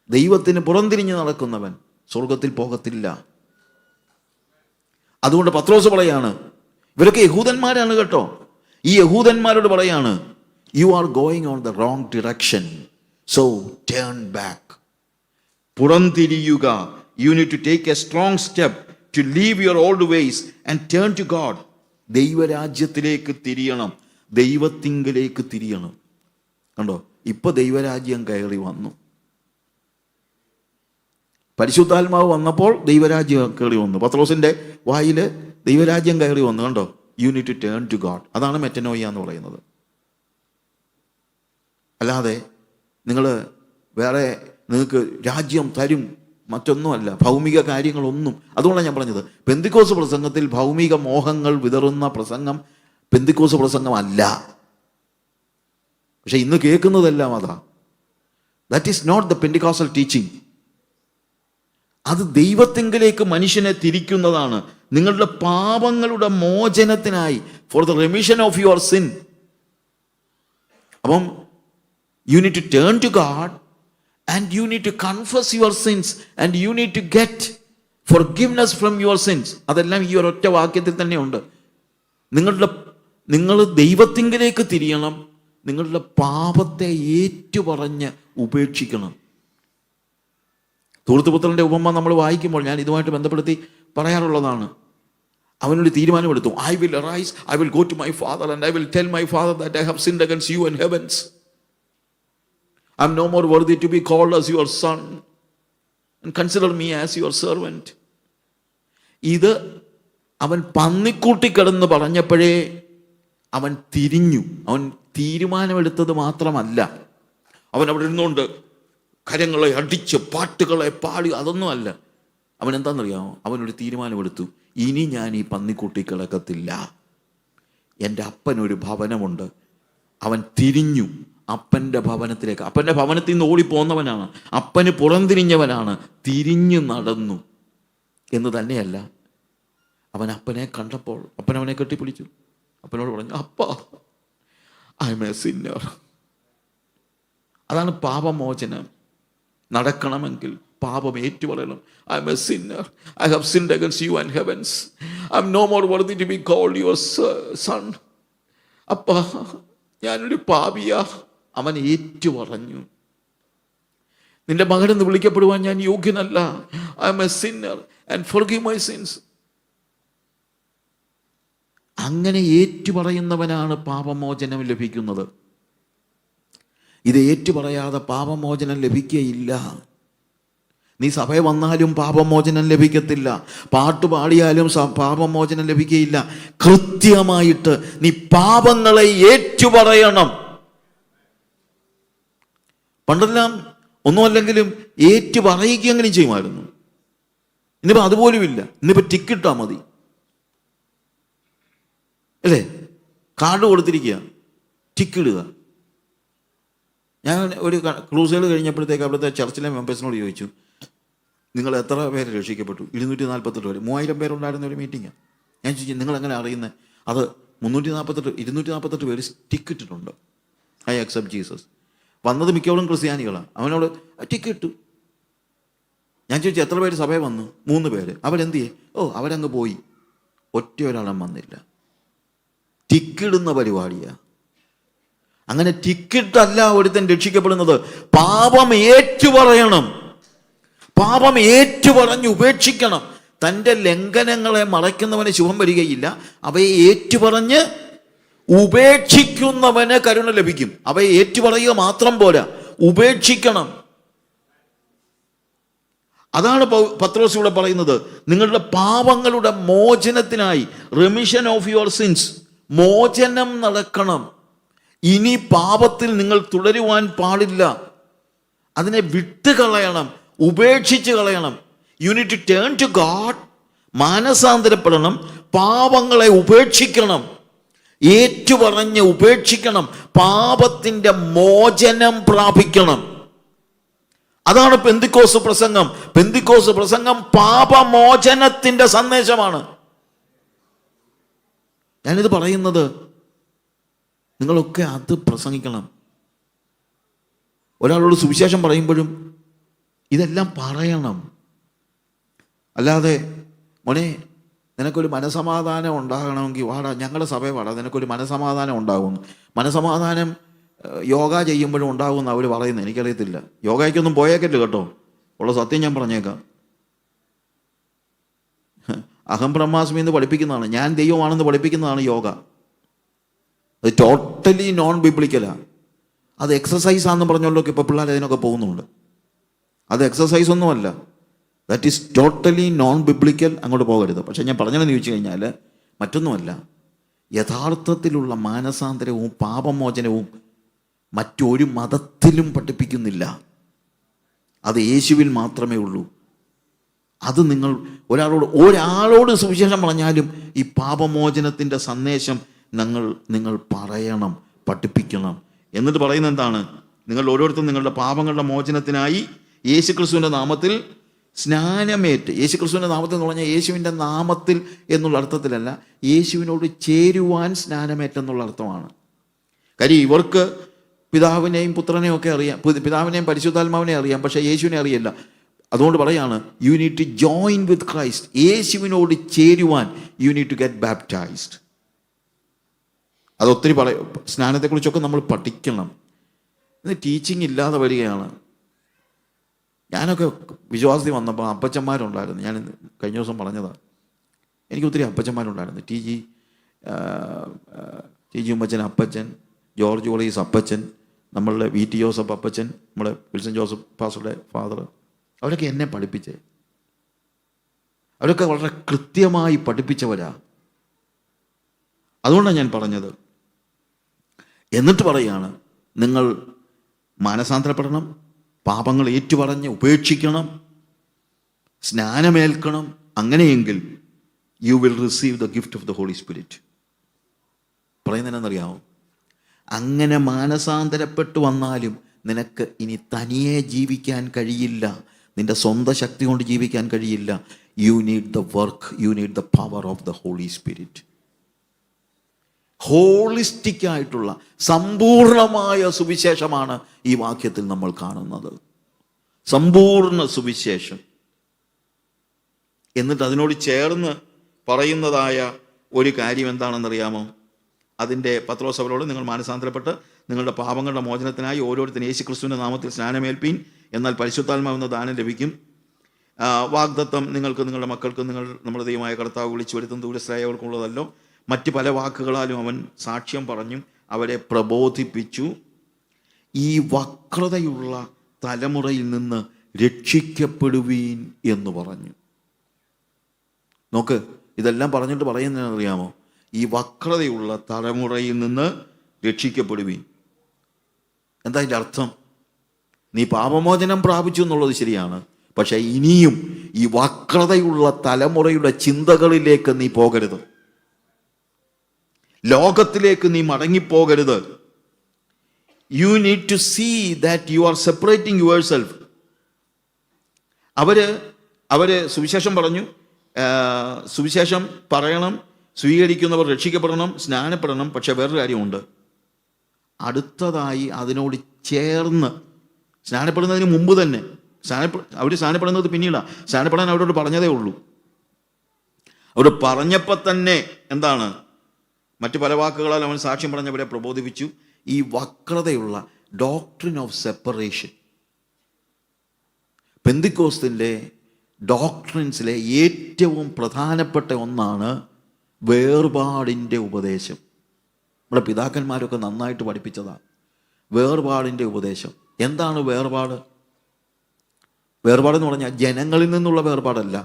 ദൈവത്തിന് പുറംതിരിഞ്ഞ് നടക്കുന്നവൻ സ്വർഗത്തിൽ പോകത്തില്ല. അതുകൊണ്ട് പത്രോസ് പറയാണ്, ഇവരൊക്കെ യഹൂദന്മാരാണ് കേട്ടോ. ഈ യഹൂദന്മാരോട് പറയാണ്, you are going on the wrong direction, so turn back. പുറംതിരിയുക. You need to take a strong step to leave your old ways and turn to God. ദൈവരാജ്യത്തിലേക്ക് തിരിയണം, ദൈവത്തിങ്കലേക്ക് തിരിയണം. കണ്ടോ, ഇപ്പൊ ദൈവരാജ്യം കയറി വന്നു. പരിശുദ്ധാത്മാവ് വന്നപ്പോൾ ദൈവരാജ്യം കയറി വന്നു. പത്രോസിന്റെ വായില് ദൈവരാജ്യം കയറി വന്നു. കണ്ടോ, you need to turn to God. അതാണ് മെറ്റനോയ എന്ന് പറയുന്നത്. അല്ലാതെ നിങ്ങൾ വേറെ നിങ്ങൾക്ക് രാജ്യം തരും മറ്റൊന്നുമല്ല, ഭൗമിക കാര്യങ്ങളൊന്നും. അതുകൊണ്ടാണ് ഞാൻ പറഞ്ഞത്, പെന്തിക്കോസ് പ്രസംഗത്തിൽ ഭൗമിക മോഹങ്ങൾ വിതറുന്ന പ്രസംഗം പെന്തിക്കോസ് പ്രസംഗമല്ല. പക്ഷെ ഇന്ന് കേൾക്കുന്നതെല്ലാം അതാ. That is not the Pentecostal teaching. അത് ദൈവത്തിങ്കിലേക്ക് മനുഷ്യനെ തിരിക്കുന്നതാണ്. നിങ്ങളുടെ പാപങ്ങളുടെ മോചനത്തിനായി, for the remission of your sin. അപ്പം you need to turn to God and you need to confess your sins and you need to get forgiveness from your sins. അതെല്ലാം ഈ ഒരൊറ്റ വാക്യത്തിൽ തന്നെ ഉണ്ട്. നിങ്ങൾ ദൈവത്തിങ്കിലേക്ക് തിരിയണം, നിങ്ങളുടെ പാപത്തെ ഏറ്റുപറഞ്ഞ് ഉപേക്ഷിക്കണം. ധൂർത്തപുത്രന്റെ ഉപമ നമ്മൾ വായിക്കുമ്പോൾ ഞാൻ ഇതുമായിട്ട് ബന്ധപ്പെടുത്തി പറയാറുള്ളതാണ്. അവനൊരു തീരുമാനമെടുത്തു, I will arise, I will go to my father and I will tell my father that I have sinned against you and heavens. I'm no more worthy to be called as your son and consider me as your servant. ഇത് അവൻ പന്നിക്കൂട്ടി കിടന്ന് പറഞ്ഞപ്പോഴേ അവൻ തിരിഞ്ഞു. അവൻ തീരുമാനമെടുത്തത് മാത്രമല്ല, അവൻ അവിടെ ഇരുന്നുകൊണ്ട് കരങ്ങളെ അടിച്ച് പാട്ടുകളെ പാടി, അതൊന്നുമല്ല. അവൻ എന്താണെന്നറിയാമോ? അവനൊരു തീരുമാനമെടുത്തു, ഇനി ഞാൻ ഈ പന്നിക്കൂട്ടി കിടക്കത്തില്ല, എൻ്റെ അപ്പനൊരു ഭവനമുണ്ട്. അവൻ തിരിഞ്ഞു അപ്പൻ്റെ ഭവനത്തിലേക്ക്. അപ്പൻ്റെ ഭവനത്തിൽ നിന്ന് ഓടിപ്പോന്നവനാണ്, അപ്പന് പുറംതിരിഞ്ഞവനാണ്, തിരിഞ്ഞു നടന്നു എന്ന് തന്നെയല്ല. അവൻ അപ്പനെ കണ്ടപ്പോൾ അപ്പൻ അവനെ കെട്ടിപ്പിടിച്ചു. അപ്പനോട് പറഞ്ഞു, അപ്പാ, ഐ ആം എ സിന്നർ. അതാണ് പാപമോചനം. നടക്കണമെങ്കിൽ പാപം ഏറ്റുപറയണം. I am a sinner, I have sinned against you and heavens, I am no more worthy to be called your son. അപ്പാ, ഞാനൊരു പാപിയാ. അവൻ ഏറ്റുപറഞ്ഞു, നിന്റെ മകനെന്ന് വിളിക്കപ്പെടുവാൻ ഞാൻ യോഗ്യനല്ല. I am a sinner and forgive my sins. അങ്ങനെ ഏറ്റുപറയുന്നവനാണ് പാപമോചനം ലഭിക്കുന്നത്. ഇത് ഏറ്റുപറയാതെ പാപമോചനം ലഭിക്കുകയില്ല. നീ സഭയിൽ വന്നാലും പാപമോചനം ലഭിക്കത്തില്ല, പാട്ടുപാടിയാലും പാപമോചനം ലഭിക്കുകയില്ല. കൃത്യമായിട്ട് നീ പാപങ്ങളെ ഏറ്റുപറയണം. പണ്ടെല്ലാം ഒന്നുമല്ലെങ്കിലും ഏറ്റുപറയുകയെങ്കിലും ചെയ്യുമായിരുന്നു. ഇന്നിപ്പോൾ അതുപോലുമില്ല. ഇന്നിപ്പോൾ ടിക്കറ്റാ മതി, അല്ലേ? കാർഡ് കൊടുത്തിരിക്കുക, ടിക്കിടുക. ഞാൻ ഒരു ക്രൂസുകൾ കഴിഞ്ഞപ്പോഴത്തേക്ക് അവിടുത്തെ ചർച്ചിലെ മെമ്പേഴ്സിനോട് ചോദിച്ചു, നിങ്ങൾ എത്ര പേര് രക്ഷിക്കപ്പെട്ടു? 248 പേര്. 3000 പേരുണ്ടായിരുന്ന ഒരു മീറ്റിംഗാണ്. ഞാൻ ചോദിച്ചു, നിങ്ങളെങ്ങനെ അറിയുന്നത്? അത് 248 പേര് ടിക്കറ്റിട്ടുണ്ട്, ഐ അക്സെപ്റ്റ് ജീസസ്. വന്നത് മിക്കവാറും ക്രിസ്ത്യാനികളാണ്. അവനോട് ടിക്കറ്റ്. ഞാൻ ചോദിച്ചു, എത്ര പേര് സഭയിൽ വന്നു? 3 പേര്. അവരെന്ത് ചെയ്യേ? അവരങ്ങ് പോയി. ഒറ്റ ഒരാളും വന്നില്ല. ടിക്കിടുന്ന പരിപാടിയാ. അങ്ങനെ ടിക്കറ്റല്ല ഒരുത്തൻ രക്ഷിക്കപ്പെടുന്നത്. പാപം ഏറ്റുപറയണം, പാപം ഏറ്റുപറഞ്ഞ് ഉപേക്ഷിക്കണം. തൻ്റെ ലംഘനങ്ങളെ മറയ്ക്കുന്നവന് ശുഭം വരികയില്ല, അവയെ ഏറ്റുപറഞ്ഞ് ഉപേക്ഷിക്കുന്നവന് കരുണ ലഭിക്കും. അവയെ ഏറ്റുപറയുക മാത്രം പോരാ, ഉപേക്ഷിക്കണം. അതാണ് പത്രോസ് ഇവിടെ പറയുന്നത്. നിങ്ങളുടെ പാപങ്ങളുടെ മോചനത്തിനായി, റെമിഷൻ ഓഫ് യുവർ സിൻസ്, മോചനം നടക്കണം. ഇനി പാപത്തിൽ നിങ്ങൾ തുടരുവാൻ പാടില്ല. അതിനെ വിട്ടുകളയണം, ഉപേക്ഷിച്ച് കളയണം. You need to turn to God. മാനസാന്തരപ്പെടണം, പാപങ്ങളെ ഉപേക്ഷിക്കണം, ഏറ്റുപറഞ്ഞ് ഉപേക്ഷിക്കണം, പാപത്തിൻ്റെ മോചനം പ്രാപിക്കണം. അതാണ് പെന്തിക്കോസ് പ്രസംഗം. പെന്തിക്കോസ് പ്രസംഗം പാപമോചനത്തിൻ്റെ സന്ദേശമാണ്. ഞാനിത് പറയുന്നത് നിങ്ങളൊക്കെ അത് പ്രസംഗിക്കണം. ഒരാളോട് സുവിശേഷം പറയുമ്പോഴും ഇതെല്ലാം പറയണം. അല്ലാതെ മോനെ നിനക്കൊരു മനസമാധാനം ഉണ്ടാകണമെങ്കിൽ വാടാ, ഞങ്ങളുടെ സഭയെ വാടാ, നിനക്കൊരു മനസമാധാനം ഉണ്ടാകുന്നു. മനസമാധാനം യോഗ ചെയ്യുമ്പോഴും ഉണ്ടാകുമെന്ന് അവർ പറയുന്നത് എനിക്കറിയത്തില്ല. യോഗയ്ക്കൊന്നും പോയേക്കല്ലോ കേട്ടോ, ഉള്ള സത്യം ഞാൻ പറഞ്ഞേക്കാം. അഹം ബ്രഹ്മാസ്മി എന്ന് പഠിപ്പിക്കുന്നതാണ്, ഞാൻ ദൈവമാണെന്ന് പഠിപ്പിക്കുന്നതാണ് യോഗ. അത് ടോട്ടലി നോൺ ബിബ്ലിക്കലാണ്. അത് എക്സസൈസാണെന്ന് പറഞ്ഞല്ലോ ഇപ്പോൾ പിള്ളേർ അതിനൊക്കെ പോകുന്നുണ്ട്. അത് എക്സസൈസ് ഒന്നുമല്ല, that is totally non biblical. അങ്ങോട്ട് പോകരുത്. പക്ഷേ ഞാൻ പറഞ്ഞതെന്ന് ചോദിച്ചു കഴിഞ്ഞാൽ മറ്റൊന്നുമല്ല, യഥാർത്ഥത്തിലുള്ള മാനസാന്തരവും പാപമോചനവും മറ്റൊരു മതത്തിലും പഠിപ്പിക്കുന്നില്ല. അത് യേശുവിൽ മാത്രമേ ഉള്ളൂ. അത് നിങ്ങൾ ഒരാളോട് സുവിശേഷം പറഞ്ഞാലും ഈ പാപമോചനത്തിൻ്റെ സന്ദേശം നിങ്ങൾ പറയണം, പഠിപ്പിക്കണം. എന്നിട്ട് പറയുന്നത് എന്താണ്? നിങ്ങൾ ഓരോരുത്തരും നിങ്ങളുടെ പാപങ്ങളുടെ മോചനത്തിനായി യേശുക്രിസ്തുവിൻ്റെ നാമത്തിൽ സ്നാനമേറ്റ്. യേശുക്രിസ്തുവിൻ്റെ നാമത്തിൽ എന്ന് പറഞ്ഞാൽ യേശുവിൻ്റെ നാമത്തിൽ എന്നുള്ള അർത്ഥത്തിലല്ല, യേശുവിനോട് ചേരുവാൻ സ്നാനമേറ്റെന്നുള്ള അർത്ഥമാണ്. കാര്യം ഇവർക്ക് പിതാവിനെയും പുത്രനെയും ഒക്കെ അറിയാം, പിതാവിനെയും പരിശുദ്ധാത്മാവിനെ അറിയാം, പക്ഷേ യേശുവിനെ അറിയില്ല. അതുകൊണ്ട് പറയാണ്, you need to join with Christ. യേശുവിനോട് ചേരുവാൻ you need to get baptized. അതൊത്തിരി സ്നാനത്തെക്കുറിച്ചൊക്കെ നമ്മൾ പഠിക്കണം. ഇത് ടീച്ചിങ് ഇല്ലാതെ വരികയാണ്. ഞാനൊക്കെ വിശ്വാസത്തിൽ വന്നപ്പോൾ അപ്പച്ചന്മാരുണ്ടായിരുന്നു. ഞാൻ കഴിഞ്ഞ ദിവസം പറഞ്ഞതാണ്, എനിക്ക് ഒത്തിരി അപ്പച്ചന്മാരുണ്ടായിരുന്നു. ടി ജി ഉമ്മച്ചൻ അപ്പച്ചൻ, ജോർജ് ഓളീസ് അപ്പച്ചൻ, നമ്മളുടെ വി ടി ജോസഫ് അപ്പച്ചൻ, നമ്മുടെ വിൽസൺ ജോസഫ് പാസ്റ്ററുടെ ഫാദർ, അവരൊക്കെ എന്നെ പഠിപ്പിച്ചേ. അവരൊക്കെ വളരെ കൃത്യമായി പഠിപ്പിച്ചവരാ. അതുകൊണ്ടാണ് ഞാൻ പറഞ്ഞത്. എന്നിട്ട് പറയുകയാണ്, നിങ്ങൾ മാനസാന്തരപ്പെടണം, പാപങ്ങൾ ഏറ്റുപറഞ്ഞ് ഉപേക്ഷിക്കണം, സ്നാനമേൽക്കണം. അങ്ങനെയെങ്കിൽ you will receive the gift of the Holy Spirit. പറയുന്നതെന്നറിയാമോ? അങ്ങനെ മാനസാന്തരപ്പെട്ടു വന്നാലും നിനക്ക് ഇനി തനിയെ ജീവിക്കാൻ കഴിയില്ല. നിന്റെ സ്വന്തം ശക്തി കൊണ്ട് ജീവിക്കാൻ കഴിയില്ല. You need the work, you need the power of the Holy Spirit. Holistic ആയിട്ടുള്ള സമ്പൂർണമായ സുവിശേഷമാണ് ഈ വാക്യത്തിൽ നമ്മൾ കാണുന്നത്. സമ്പൂർണ്ണ സുവിശേഷം. എന്നിട്ട് അതിനോട് ചേർന്ന് പറയുന്നതായ ഒരു കാര്യം എന്താണെന്നറിയാമോ? അതിൻ്റെ പത്രോസ് അവരോട്, നിങ്ങൾ മാനസാന്തരപ്പെട്ട് നിങ്ങളുടെ പാപങ്ങളുടെ മോചനത്തിനായി ഓരോരുത്തരും യേശുക്രിസ്തുവിൻ്റെ നാമത്തിൽ സ്നാനമേൽപ്പീൻ, എന്നാൽ പരിശുദ്ധാത്മാവെന്ന ദാനം ലഭിക്കും. വാഗ്ദത്തം നിങ്ങൾക്ക് നിങ്ങളുടെ മക്കൾക്ക് നമ്മുടെ ദൈവമായ കർത്താവ് വിളിച്ചു വരുത്തുന്ന ദൂരശ്രേയവർക്കുള്ളതല്ലോ. മറ്റ് പല വാക്കുകളാലും അവൻ സാക്ഷ്യം പറഞ്ഞു, അവരെ പ്രബോധിപ്പിച്ചു. ഈ വക്രതയുള്ള തലമുറയിൽ നിന്ന് രക്ഷിക്കപ്പെടുവീൻ എന്ന് പറഞ്ഞു. നോക്ക്, ഇതെല്ലാം പറഞ്ഞിട്ട് പറയുന്നതെന്നറിയാമോ? ഈ വക്രതയുള്ള തലമുറയിൽ നിന്ന് രക്ഷിക്കപ്പെടുവീൻ. എന്താ അതിൻ്റെ അർത്ഥം? നീ പാപമോചനം പ്രാപിച്ചു എന്നുള്ളത് ശരിയാണ്, പക്ഷെ ഇനിയും ഈ വക്രതയുള്ള തലമുറയുടെ ചിന്തകളിലേക്ക് നീ പോകരുത്. ലോകത്തിലേക്ക് നീ മടങ്ങിപ്പോകരുത്. You need to see that you are separating yourself. അവര് സുവിശേഷം പറഞ്ഞു, സുവിശേഷം പറയണം, സ്വീകരിക്കുന്നവർ രക്ഷിക്കപ്പെടണം, സ്നാനപ്പെടണം. പക്ഷെ വേറൊരു കാര്യമുണ്ട്. അടുത്തതായി അതിനോട് ചേർന്ന്, സ്നാനപ്പെടുന്നതിന് മുമ്പ് തന്നെ, അവർ സ്നാനപ്പെടുന്നത് പിന്നീടാണ്. സ്നാനപ്പെടാൻ അവരോട് പറഞ്ഞതേ ഉള്ളൂ. അവർ പറഞ്ഞപ്പോൾ തന്നെ എന്താണ്? മറ്റു പല വാക്കുകളാൽ അവൻ സാക്ഷ്യം പറഞ്ഞവരെ പ്രബോധിപ്പിച്ചു. ഈ വക്രതയുള്ള ഡോക്ട്രിൻ ഓഫ് സെപ്പറേഷൻ, പെന്തിക്കോസ്തിൻ്റെ ഡോക്ട്രിൻസിലെ ഏറ്റവും പ്രധാനപ്പെട്ട ഒന്നാണ് വേർപാടിൻ്റെ ഉപദേശം. നമ്മുടെ പിതാക്കന്മാരൊക്കെ നന്നായിട്ട് പഠിപ്പിച്ചതാണ് വേർപാടിൻ്റെ ഉപദേശം. എന്താണ് വേർപാട്? വേർപാടെന്ന് പറഞ്ഞാൽ ജനങ്ങളിൽ നിന്നുള്ള വേർപാടല്ല,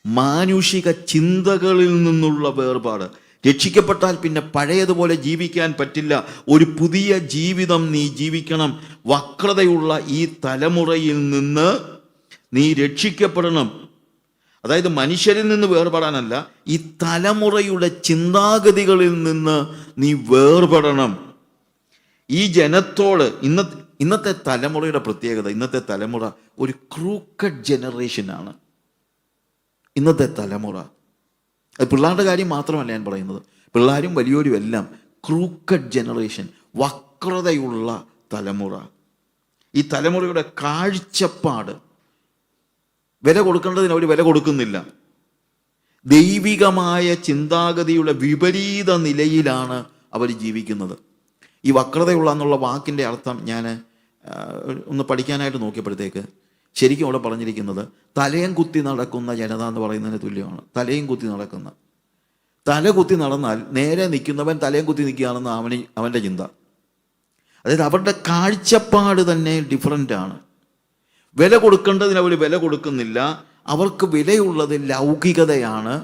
മാനുഷിക ചിന്തകളിൽ നിന്നുള്ള വേർപാട്. രക്ഷിക്കപ്പെട്ടാൽ പിന്നെ പഴയതുപോലെ ജീവിക്കാൻ പറ്റില്ല. ഒരു പുതിയ ജീവിതം നീ ജീവിക്കണം. വക്രതയുള്ള ഈ തലമുറയിൽ നിന്ന് നീ രക്ഷിക്കപ്പെടണം. അതായത് മനുഷ്യരിൽ നിന്ന് വേർപെടാനല്ല, ഈ തലമുറയുടെ ചിന്താഗതികളിൽ നിന്ന് നീ വേർപെടണം. ഈ ജനത്തോട് ഇന്നത്തെ തലമുറയുടെ പ്രത്യേകത, ഇന്നത്തെ തലമുറ ഒരു ക്രൂക്കഡ് ജനറേഷനാണ്. ഇന്നത്തെ തലമുറ, അത് പിള്ളേരുടെ കാര്യം മാത്രമല്ല ഞാൻ പറയുന്നത്, പിള്ളേരും വലിയവരും എല്ലാം ക്രൂക്കഡ് ജനറേഷൻ, വക്രതയുള്ള തലമുറ. ഈ തലമുറയുടെ കാഴ്ചപ്പാട്, വില കൊടുക്കേണ്ടതിന് അവർ വില കൊടുക്കുന്നില്ല. ദൈവികമായ ചിന്താഗതിയുടെ വിപരീത നിലയിലാണ് അവർ ജീവിക്കുന്നത്. ഈ വക്രതയുള്ള എന്നുള്ള വാക്കിൻ്റെ അർത്ഥം ഞാൻ ഒന്ന് പഠിക്കാനായിട്ട് നോക്കിയപ്പോഴത്തേക്ക് ശരിക്കും അവിടെ പറഞ്ഞിരിക്കുന്നത് തലയും കുത്തി നടക്കുന്ന ജനത എന്ന് പറയുന്നതിന് തുല്യമാണ്. തലയും കുത്തി നടക്കുന്ന, തല കുത്തി നടന്നാൽ നേരെ നിൽക്കുന്നവൻ തലയും കുത്തി നിൽക്കുകയാണെന്ന് അവൻ്റെ ചിന്ത. അതായത് അവരുടെ കാഴ്ചപ്പാട് തന്നെ ഡിഫറൻ്റാണ്. വില കൊടുക്കേണ്ടതിന് അവർ വില കൊടുക്കുന്നില്ല. അവർക്ക് വിലയുള്ളത് ലൗകികതയാണ്,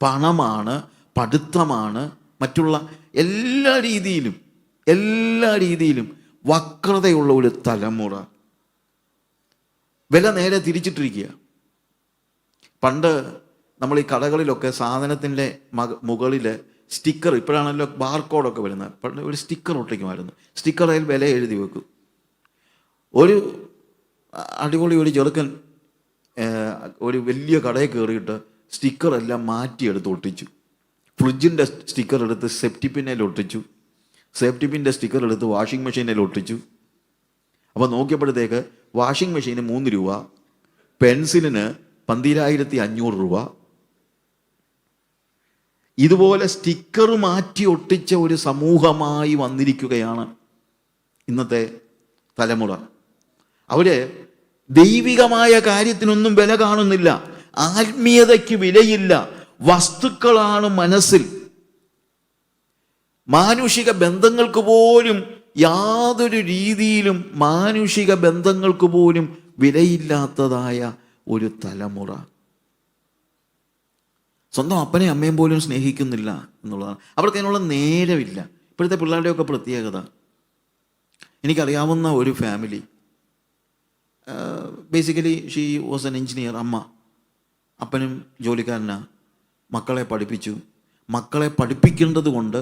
പണമാണ്, പഠിത്തമാണ്, മറ്റുള്ള എല്ലാ രീതിയിലും വക്രതയുള്ള ഒരു തലമുറ. വില നേരെ തിരിച്ചിട്ടിരിക്കുക. പണ്ട് നമ്മൾ ഈ കടകളിലൊക്കെ സാധനത്തിൻ്റെ മുകളിൽ സ്റ്റിക്കർ, ഇപ്പോഴാണല്ലോ ബാർകോഡൊക്കെ വരുന്നത്, പണ്ട് ഒരു സ്റ്റിക്കർ ഒട്ടിക്കുമായിരുന്നു. സ്റ്റിക്കറിൽ വില എഴുതി വെക്കും. ഒരു അടിപൊളി ഒരു ചെറുക്കൻ ഒരു വലിയ കടയിൽ കയറിയിട്ട് സ്റ്റിക്കറെല്ലാം മാറ്റിയെടുത്ത് ഒട്ടിച്ചു. ഫ്രിഡ്ജിൻ്റെ സ്റ്റിക്കർ എടുത്ത് സേഫ്റ്റി പിന്നിൽ ഒട്ടിച്ചു, സേഫ്റ്റി പിന്നിൻ്റെ സ്റ്റിക്കർ എടുത്ത് വാഷിംഗ് മെഷീനിൽ ഒട്ടിച്ചു. അപ്പോൾ നോക്കിയപ്പോഴത്തേക്ക് വാഷിംഗ് മെഷീന് 3 രൂപ, പെൻസിലിന് 12,500 രൂപ. ഇതുപോലെ സ്റ്റിക്കർ മാറ്റി ഒട്ടിച്ച ഒരു സമൂഹമായി വന്നിരിക്കുകയാണ് ഇന്നത്തെ തലമുറ. അവര് ദൈവികമായ കാര്യത്തിനൊന്നും വില കാണുന്നില്ല, ആത്മീയതയ്ക്ക് വിലയില്ല, വസ്തുക്കളാണ് മനസ്സിൽ. മാനുഷിക ബന്ധങ്ങൾക്ക് പോലും യാതൊരു രീതിയിലും മാനുഷിക ബന്ധങ്ങൾക്ക് പോലും വിലയില്ലാത്തതായ ഒരു തലമുറ. സ്വന്തം അപ്പനെയും അമ്മയും പോലും സ്നേഹിക്കുന്നില്ല എന്നുള്ളതാണ്. അവർക്ക് അതിനുള്ള നേരമില്ല. ഇപ്പോഴത്തെ പിള്ളേരുടെയൊക്കെ പ്രത്യേകത, എനിക്കറിയാവുന്ന ഒരു family, basically she was an engineer. അപ്പനും ജോലിക്കാരനാണ്. മക്കളെ പഠിപ്പിച്ചു. മക്കളെ പഠിപ്പിക്കേണ്ടത് കൊണ്ട്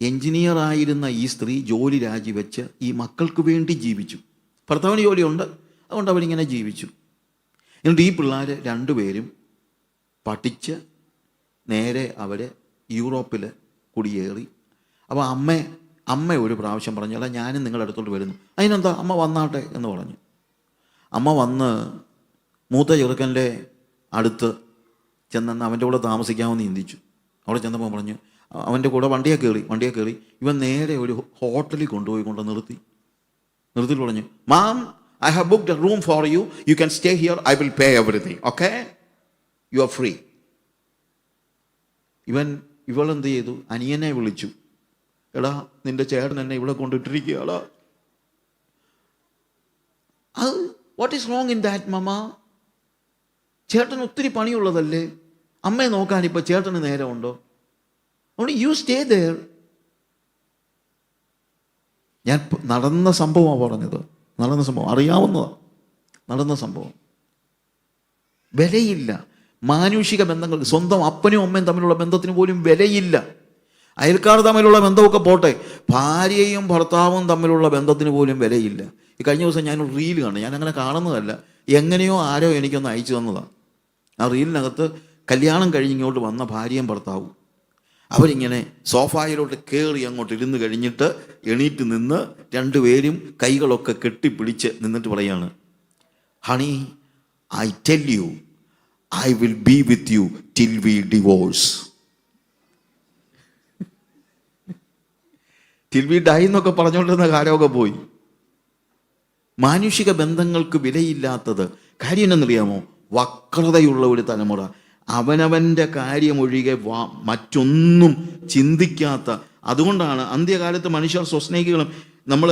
എഞ്ചിനീയർ ആയിരുന്ന ഈ സ്ത്രീ ജോലി രാജിവെച്ച് ഈ മക്കൾക്ക് വേണ്ടി ജീവിച്ചു. ഭർത്താവിന് ജോലിയുണ്ട്, അതുകൊണ്ട് അവരിങ്ങനെ ജീവിച്ചു. എന്നിട്ട് ഈ പിള്ളേർ 2 പേരും പഠിച്ച് നേരെ അവർ യൂറോപ്പിൽ കുടിയേറി. അപ്പോൾ അമ്മ ഒരു പ്രാവശ്യം പറഞ്ഞു, അല്ല ഞാനും നിങ്ങളുടെ അടുത്തോട്ട് വരുന്നു. അതിനെന്താ, അമ്മ വന്നാട്ടെ എന്ന് പറഞ്ഞു. അമ്മ വന്ന് മൂത്ത ചെറുക്കൻ്റെ അടുത്ത് ചെന്നെന്ന് അവൻ്റെ കൂടെ താമസിക്കാമെന്ന് ചിന്തിച്ചു. അവിടെ ചെന്നപ്പോൾ പറഞ്ഞു, അവൻ്റെ കൂടെ വണ്ടിയെ കയറി ഇവൻ നേരെ ഒരു ഹോട്ടലിൽ കൊണ്ട് നിർത്തി പറഞ്ഞു, മാം, I have booked a room for you. You can stay here. I will pay everything. Okay? You are free. ഇവളെന്ത് ചെയ്തു? അനിയനെ വിളിച്ചു. എടാ, നിന്റെ ചേട്ടൻ എന്നെ ഇവിടെ കൊണ്ടിട്ടിരിക്കുകയാടാ. What is wrong in that mamma? ചേട്ടന് ഒത്തിരി പണിയുള്ളതല്ലേ? അമ്മയെ നോക്കാൻ ഇപ്പം ചേട്ടന് നേരമുണ്ടോ? Only you stay there. ഞാൻ നടന്ന സംഭവമാണ് പറഞ്ഞത്. നടന്ന സംഭവം അറിയാവുന്നതാണ്. നടന്ന സംഭവം. വിലയില്ല മാനുഷിക ബന്ധങ്ങൾ. സ്വന്തം അപ്പനും അമ്മയും തമ്മിലുള്ള ബന്ധത്തിന് പോലും വിലയില്ല. അയൽക്കാർ തമ്മിലുള്ള ബന്ധമൊക്കെ പോട്ടെ, ഭാര്യയും ഭർത്താവും തമ്മിലുള്ള ബന്ധത്തിന് പോലും വിലയില്ല. ഈ കഴിഞ്ഞ ദിവസം ഞാനൊരു റീൽ കണ്ടു. ഞാൻ അങ്ങനെ കാണുന്നതല്ല, എങ്ങനെയോ ആരോ എനിക്കൊന്ന് അയച്ചു തന്നതാണ്. ആ റീലിനകത്ത് കല്യാണം കഴിഞ്ഞിങ്ങോട്ട് വന്ന ഭാര്യയും ഭർത്താവും അവരിങ്ങനെ സോഫായിലോട്ട് കയറി അങ്ങോട്ട് ഇരുന്ന് കഴിഞ്ഞിട്ട് എണീറ്റ് നിന്ന് 2 പേരും കൈകളൊക്കെ കെട്ടിപ്പിടിച്ച് നിന്നിട്ട് പറയാണ്, honey, I tell you, I will be with you till V divorce. Till V dye എന്നൊക്കെ പറഞ്ഞുകൊണ്ടിരുന്ന കാലമൊക്കെ പോയി. മാനുഷിക ബന്ധങ്ങൾക്ക് വിലയില്ലാത്തത്. കാര്യം എന്നറിയാമോ? വക്രതയുള്ള ഒരു തലമുറ. അവനവൻ്റെ കാര്യമൊഴികെ മറ്റൊന്നും ചിന്തിക്കാത്ത. അതുകൊണ്ടാണ് അന്ത്യകാലത്ത് മനുഷ്യർ സ്വസ്നേഹികളും. നമ്മൾ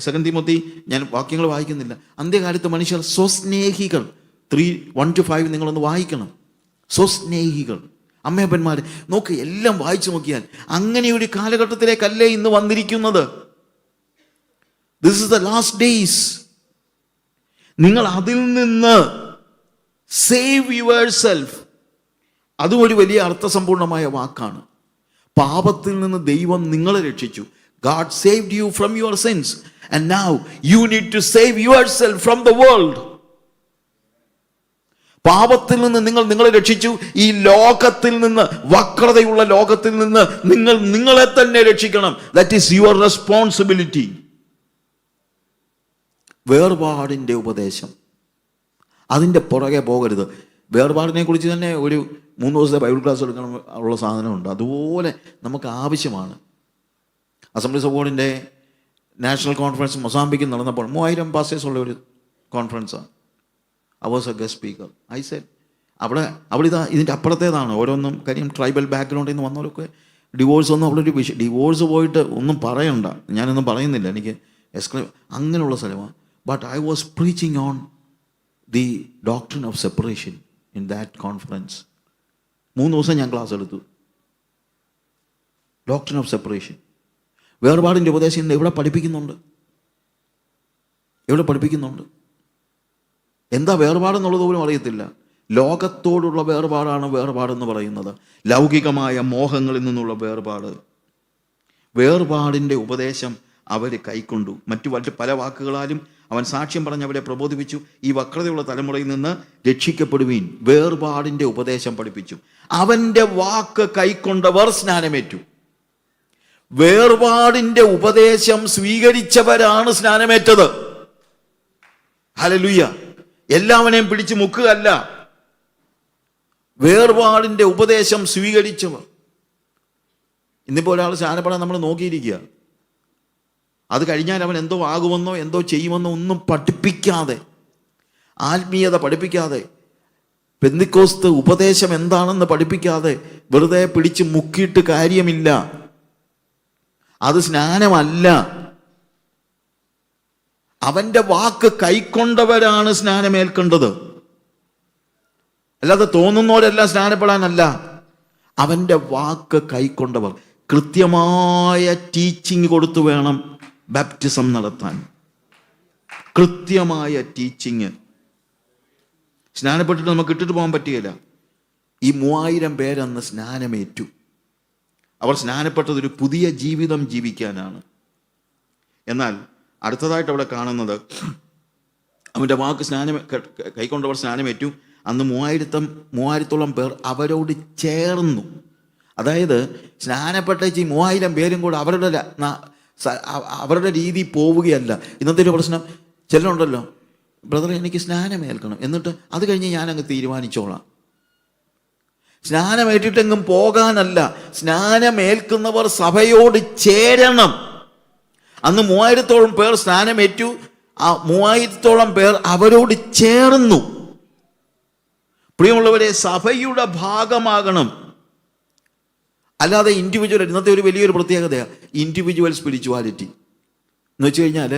2 തിമോത്തി, ഞാൻ വാക്യങ്ങൾ വായിക്കുന്നില്ല, അന്ത്യകാലത്ത് മനുഷ്യർ സ്വസ്നേഹികൾ 3:1-5 നിങ്ങളൊന്ന് വായിക്കണം. സ്വസ്നേഹികൾ. അമ്മയപ്പന്മാർ നോക്ക്, എല്ലാം വായിച്ചു നോക്കിയാൽ അങ്ങനെ ഒരു കാലഘട്ടത്തിലേക്കല്ലേ ഇന്ന് വന്നിരിക്കുന്നത്. This is the last days. നിങ്ങൾ അതിൽ നിന്ന് സേവ് യുവർ സെൽഫ്. അതും ഒരു വലിയ അർത്ഥസമ്പൂർണമായ വാക്കാണ്. പാപത്തിൽ നിന്ന് ദൈവം നിങ്ങളെ രക്ഷിച്ചു. God saved you from your sins and now you need to save yourself from the world. പാപത്തിൽ നിന്ന് നിങ്ങളെ രക്ഷിച്ചു. ഈ ലോകത്തിൽ നിന്ന്, വക്രതയുള്ള ലോകത്തിൽ നിന്ന് നിങ്ങൾ നിങ്ങളെ തന്നെ രക്ഷിക്കണം. That is your responsibility. വേർപാടിൻ്റെ ഉപദേശം, അതിൻ്റെ പുറകെ പോകരുത്. വേർപാടിനെ കുറിച്ച് തന്നെ ഒരു 3 ദിവസത്തെ ബൈബിൾ ക്ലാസ് എടുക്കണം ഉള്ള സാധനമുണ്ട്. അതുപോലെ നമുക്ക് ആവശ്യമാണ്. അസംബ്ലീസ് ഓഫ് ഗോഡിൻ്റെ നാഷണൽ കോൺഫറൻസ് മൊസാംബിക്കിൽ നടന്നപ്പോൾ 3000 പാസ്റ്റേഴ്സ് ഉള്ള ഒരു കോൺഫറൻസാണ്. I was a guest speaker. I said, അവിടെ ഇതാ ഇതിൻ്റെ അപ്പുറത്തേതാണ് ഓരോന്നും. കാര്യം ട്രൈബൽ ബാക്ക്ഗ്രൗണ്ടിൽ നിന്ന് വന്നവരൊക്കെ ഡിവോഴ്സ് ഒന്നും അവിടെ ഒരു വിഷയം, ഡിവോഴ്സ് പോയിട്ട് ഒന്നും പറയണ്ട, ഞാനൊന്നും പറയുന്നില്ല, എനിക്ക് അങ്ങനെയുള്ള സ്ഥലമാണ്. But I was preaching on the doctrine of separation in that conference. 3 ദിവസം ഞാൻ ക്ലാസ് എടുത്തു. ഡോക്ട്രിൻ ഓഫ് സെപ്പറേഷൻ, വേർപാടിൻ്റെ ഉപദേശം ഇന്ന് എവിടെ പഠിപ്പിക്കുന്നുണ്ട്? എന്താ വേർപാടെന്നുള്ളത് പോലും അറിയത്തില്ല. ലോകത്തോടുള്ള വേർപാടാണ് വേർപാടെന്ന് പറയുന്നത്. ലൗകികമായ മോഹങ്ങളിൽ നിന്നുള്ള വേർപാടിൻ്റെ ഉപദേശം അവർ കൈക്കൊണ്ടു. മറ്റു പല വാക്കുകളാലും അവൻ സാക്ഷ്യം പറഞ്ഞ് അവരെ പ്രബോധിപ്പിച്ചു. ഈ വക്രതയുള്ള തലമുറയിൽ നിന്ന് രക്ഷിക്കപ്പെടുവീൻ. വേർപാടിൻ്റെ ഉപദേശം പഠിപ്പിച്ചു. അവൻ്റെ വാക്ക് കൈക്കൊണ്ടവർ സ്നാനമേറ്റു. വേർപാടിൻ്റെ ഉപദേശം സ്വീകരിച്ചവരാണ് സ്നാനമേറ്റത്. ഹല്ലേലൂയ. എല്ലാവരെയും പിടിച്ച് മുക്കുകയല്ല, വേർപാടിൻ്റെ ഉപദേശം സ്വീകരിച്ചവർ. ഇന്നിപ്പോൾ ഒരാൾ സ്നാനപ്പെടാൻ നമ്മൾ നോക്കിയിരിക്കുക. അത് കഴിഞ്ഞാൽ അവൻ എന്തോ ആകുമെന്നോ എന്തോ ചെയ്യുമെന്നോ ഒന്നും പഠിപ്പിക്കാതെ, ആത്മീയത പഠിപ്പിക്കാതെ, പെന്തിക്കോസ്ത് ഉപദേശം എന്താണെന്ന് പഠിപ്പിക്കാതെ വെറുതെ പിടിച്ച് മുക്കിയിട്ട് കാര്യമില്ല. അത് സ്നാനമല്ല. അവൻ്റെ വാക്ക് കൈക്കൊണ്ടവരാണ് സ്നാനമേൽക്കേണ്ടത്. അല്ലാതെ തോന്നുന്നവരെല്ലാം സ്നാനപ്പെടാനല്ല. അവൻ്റെ വാക്ക് കൈക്കൊണ്ടവർ. കൃത്യമായ ടീച്ചിങ് കൊടുത്തു വേണം ബാപ്റ്റിസം നടത്താൻ. കൃത്യമായ ടീച്ചിങ്. സ്നാനപ്പെട്ടിട്ട് നമുക്ക് ഇട്ടിട്ട് പോകാൻ പറ്റുകയില്ല. ഈ 3000 പേരന്ന് സ്നാനമേറ്റു. അവർ സ്നാനപ്പെട്ടത് ഒരു പുതിയ ജീവിതം ജീവിക്കാനാണ്. എന്നാൽ അടുത്തതായിട്ട് അവിടെ കാണുന്നത്, അവൻ്റെ വാക്ക് കൈക്കൊണ്ടവർ സ്നാനമേറ്റു. അന്ന് 3000-ഓളം പേർ അവരോട് ചേർന്നു. അതായത് സ്നാനപ്പെട്ടേച്ച് 3000 പേരും കൂടെ അവരുടെ രീതി പോവുകയല്ല. ഇന്നത്തെ ഒരു പ്രശ്നം, ചിലരുണ്ടല്ലോ, ബ്രദർ എനിക്ക് സ്നാനമേൽക്കണം, എന്നിട്ട് അത് കഴിഞ്ഞ് ഞാനങ്ങ് തീരുമാനിച്ചോളാം. സ്നാനമേറ്റിട്ടെങ്ങും പോകാനല്ല, സ്നാനമേൽക്കുന്നവർ സഭയോട് ചേരണം. അന്ന് 3000-ഓളം പേർ സ്നാനമേറ്റു. ആ 3000-ഓളം പേർ അവരോട് ചേർന്നു. പ്രിയമുള്ളവരെ, സഭയുടെ ഭാഗമാകണം, അല്ലാതെ ഇൻഡിവിജ്വൽ. ഇന്നത്തെ ഒരു വലിയൊരു പ്രത്യേകതയാണ് ഇൻഡിവിജ്വൽ സ്പിരിച്വാലിറ്റി എന്ന് വെച്ച് കഴിഞ്ഞാൽ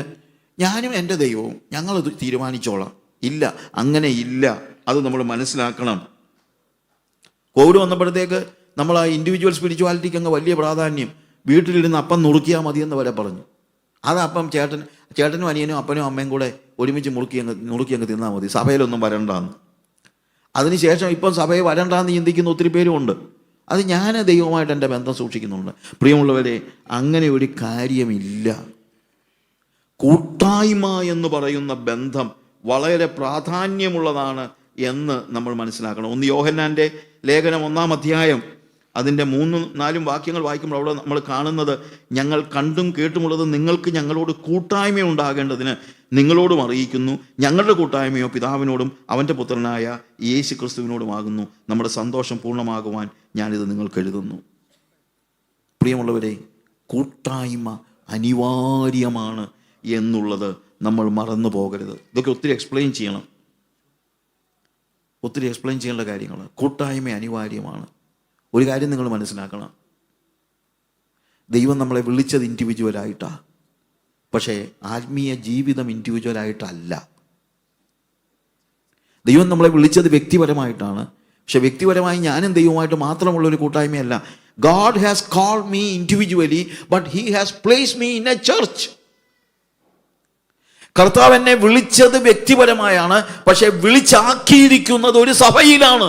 ഞാനും എൻ്റെ ദൈവവും ഞങ്ങളത് തീരുമാനിച്ചോളാം. ഇല്ല, അങ്ങനെ ഇല്ല. അത് നമ്മൾ മനസ്സിലാക്കണം. കോവിഡ് വന്നപ്പോഴത്തേക്ക് നമ്മൾ ആ ഇൻഡിവിജ്വൽ സ്പിരിച്വാലിറ്റിക്ക് അങ്ങ് വലിയ പ്രാധാന്യം. വീട്ടിലിരുന്ന് അപ്പം നുറുക്കിയാൽ മതിയെന്ന് വരെ പറഞ്ഞു. അതപ്പം ചേട്ടനും അനിയനും അപ്പനും അമ്മയും കൂടെ ഒരുമിച്ച് നുറുക്കി അങ്ങ് തിന്നാൽ മതി, സഭയിലൊന്നും വരണ്ടാന്ന്. അതിനുശേഷം ഇപ്പം സഭയിൽ വരണ്ടാന്ന് ചിന്തിക്കുന്ന ഒത്തിരി പേരും ഉണ്ട്. അത് ഞാൻ ദൈവമായിട്ട് എൻ്റെ ബന്ധം സൂക്ഷിക്കുന്നുണ്ട്. പ്രിയമുള്ളവരെ, അങ്ങനെ ഒരു കാര്യമില്ല. കൂട്ടായ്മ എന്ന് പറയുന്ന ബന്ധം വളരെ പ്രാധാന്യമുള്ളതാണ് എന്ന് നമ്മൾ മനസ്സിലാക്കണം. 1 യോഹന്നാൻ്റെ ലേഖനം 1-ാം അധ്യായം അതിൻ്റെ 3-4 വാക്യങ്ങൾ വായിക്കുമ്പോൾ അവിടെ നമ്മൾ കാണുന്നത്, ഞങ്ങൾ കണ്ടും കേട്ടുമുള്ളത് നിങ്ങൾക്ക് ഞങ്ങളോട് കൂട്ടായ്മ ഉണ്ടാകേണ്ടതിന് നിങ്ങളോടും അറിയിക്കുന്നു. ഞങ്ങളുടെ കൂട്ടായ്മയോ പിതാവിനോടും അവൻ്റെ പുത്രനായ യേശു ക്രിസ്തുവിനോടുമാകുന്നു. നമ്മുടെ സന്തോഷം പൂർണ്ണമാകുവാൻ ഞാനിത് നിങ്ങൾക്ക് എഴുതുന്നു. പ്രിയമുള്ളവരെ, കൂട്ടായ്മ അനിവാര്യമാണ് എന്നുള്ളത് നമ്മൾ മറന്നു പോകരുത്. ഇതൊക്കെ ഒത്തിരി എക്സ്പ്ലെയിൻ ചെയ്യേണ്ട കാര്യങ്ങൾ. കൂട്ടായ്മ അനിവാര്യമാണ്. ഒരു കാര്യം നിങ്ങൾ മനസ്സിലാക്കണം, ദൈവം നമ്മളെ വിളിച്ചത് ഇൻഡിവിജ്വലായിട്ടാണ്. പക്ഷേ ആത്മീയ ജീവിതം ഇൻഡിവിജ്വലായിട്ടല്ല. ദൈവം നമ്മളെ വിളിച്ചത് വ്യക്തിപരമായിട്ടാണ്. പക്ഷെ വ്യക്തിപരമായി ഞാനും ദൈവമായിട്ട് മാത്രമുള്ളൊരു കൂട്ടായ്മയല്ല. God has called me individually, but He has placed me in a church. കർത്താവ് എന്നെ വിളിച്ചത് വ്യക്തിപരമായാണ്, പക്ഷെ വിളിച്ചാക്കിയിരിക്കുന്നത് ഒരു സഭയിലാണ്.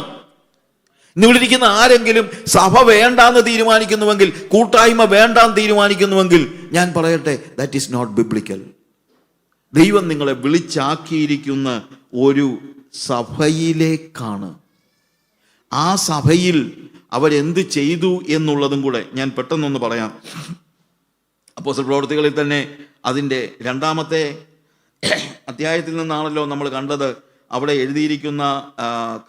ഇന്ന് ഇവിടെ ഇരിക്കുന്ന ആരെങ്കിലും സഭ വേണ്ടാന്ന് തീരുമാനിക്കുന്നുവെങ്കിൽ, കൂട്ടായ്മ വേണ്ടാന്ന് തീരുമാനിക്കുന്നുവെങ്കിൽ, ഞാൻ പറയട്ടെ, ദാറ്റ് ഈസ് നോട്ട് ബിബ്ലിക്കൽ. ദൈവം നിങ്ങളെ വിളിച്ചാക്കിയിരിക്കുന്ന ഒരു സഭയിലേക്കാണ്. ആ സഭയിൽ അവരെന്ത് ചെയ്തു എന്നുള്ളതും കൂടെ ഞാൻ പെട്ടെന്നൊന്ന് പറയാം. അപ്പോസ്തല പ്രവൃത്തികളിൽ തന്നെ അതിൻ്റെ 2-ാമത്തെ അധ്യായത്തിൽ നിന്നാണല്ലോ നമ്മൾ കണ്ടത്. അവിടെ എഴുതിയിരിക്കുന്ന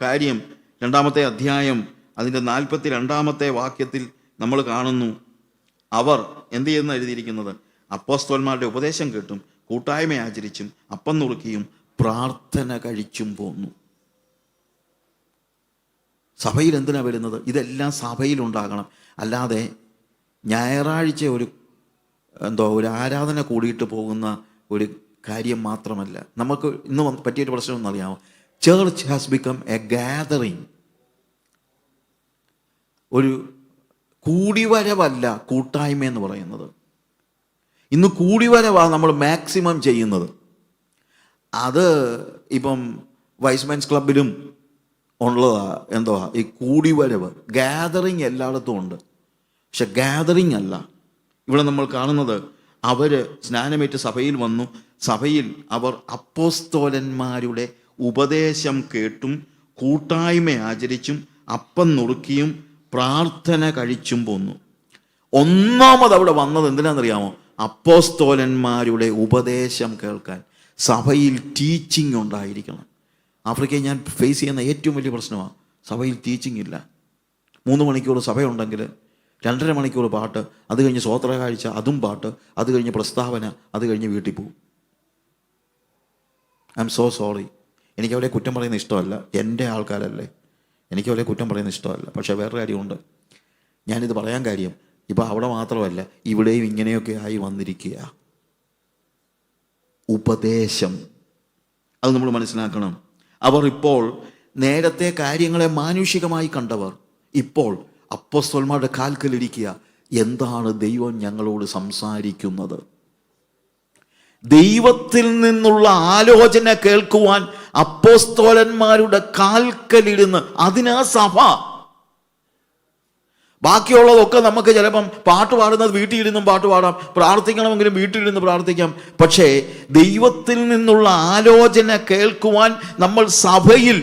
കാര്യം 2-ാമത്തെ അധ്യായം അതിൻ്റെ 42-ാമത്തെ വാക്യത്തിൽ നമ്മൾ കാണുന്നു. അവർ എന്ത് ചെയ്യുന്ന എഴുതിയിരിക്കുന്നത്? അപ്പോസ്തലന്മാരുടെ ഉപദേശം കേട്ടും കൂട്ടായ്മ ആചരിച്ചും അപ്പം നുറുക്കിയും പ്രാർത്ഥന കഴിച്ചും പോന്നു. സഭയിൽ എന്തിനാ വരുന്നത്? ഇതെല്ലാം സഭയിലുണ്ടാകണം. അല്ലാതെ ഞായറാഴ്ച ഒരു ആരാധന കൂടിയിട്ട് പോകുന്ന ഒരു കാര്യം മാത്രമല്ല. നമുക്ക് ഇന്ന് പറ്റിയൊരു പ്രശ്നം എന്നറിയാമോ? Church has become A gathering. ഒരു കൂടിവരവല്ല കൂട്ടായ്മ എന്ന് പറയുന്നത്. ഇന്ന് കൂടിവരവാണ് നമ്മൾ മാക്സിമം ചെയ്യുന്നത്. അത് ഇപ്പം വൈസ്മെൻസ് ക്ലബിലും ഉള്ളതാ. ഈ കൂടിവരവ്, ഗാദറിങ് എല്ലായിടത്തും ഉണ്ട്. പക്ഷെ ഗാദറിങ് അല്ല ഇവിടെ നമ്മൾ കാണുന്നത്. അവർ സ്നാനമേറ്റ് സഭയിൽ വന്നു. സഭയിൽ അവർ അപ്പോസ്തലന്മാരുടെ ഉപദേശം കേട്ടും കൂട്ടായ്മ ആചരിച്ചും അപ്പം നുറുക്കിയും പ്രാർത്ഥന കഴിച്ചും പോന്നു. ഒന്നാമത് അവിടെ വന്നത് എന്തിനാണെന്നറിയാമോ? അപ്പോസ്തലന്മാരുടെ ഉപദേശം കേൾക്കാൻ. സഭയിൽ ടീച്ചിങ് ഉണ്ടായിരിക്കണം. ആഫ്രിക്കയിൽ ഞാൻ ഫേസ് ചെയ്യുന്ന ഏറ്റവും വലിയ പ്രശ്നമാണ് സഭയിൽ ടീച്ചിങ് ഇല്ല. 3 മണിക്കൂർ സഭയുണ്ടെങ്കിൽ 2.5 മണിക്കൂർ പാട്ട്, അത് കഴിഞ്ഞ് സ്വോത്ര കാഴ്ച, അതും പാട്ട്, അത് കഴിഞ്ഞ് പ്രസ്താവന, അത് കഴിഞ്ഞ് വീട്ടിൽ പോകും. I am so sorry. എനിക്കവരെ കുറ്റം പറയുന്ന ഇഷ്ടമല്ല. എൻ്റെ ആൾക്കാരല്ലേ, എനിക്കവരെ കുറ്റം പറയുന്ന ഇഷ്ടമല്ല. പക്ഷേ വേറൊരു കാര്യമുണ്ട്. ഞാനിത് പറയാൻ കാര്യം, ഇപ്പോൾ അവിടെ മാത്രമല്ല, ഇവിടെയും ഇങ്ങനെയൊക്കെ ആയി വന്നിരിക്കുക. ഉപദേശം അത് നമ്മൾ മനസ്സിലാക്കണം. അവർ ഇപ്പോൾ നേരത്തെ കാര്യങ്ങളെ മാനുഷികമായി കണ്ടവർ ഇപ്പോൾ അപ്പോസ്തലന്മാരുടെ കാൽക്കലിരിക്കുക. എന്താണ് ദൈവം ഞങ്ങളോട് സംസാരിക്കുന്നത്? ദൈവത്തിൽ നിന്നുള്ള ആലോചന കേൾക്കുവാൻ അപ്പോസ്തലന്മാരുടെ കാൽക്കലിരുന്ന്, അതിനാ സഭ. ബാക്കിയുള്ളതൊക്കെ നമുക്ക് ചിലപ്പം പാട്ട് പാടുന്നത് വീട്ടിലിരുന്നും പാട്ട് പാടാം, പ്രാർത്ഥിക്കണമെങ്കിലും വീട്ടിലിരുന്ന് പ്രാർത്ഥിക്കാം. പക്ഷേ ദൈവത്തിൽ നിന്നുള്ള ആലോചന കേൾക്കുവാൻ നമ്മൾ സഭയിൽ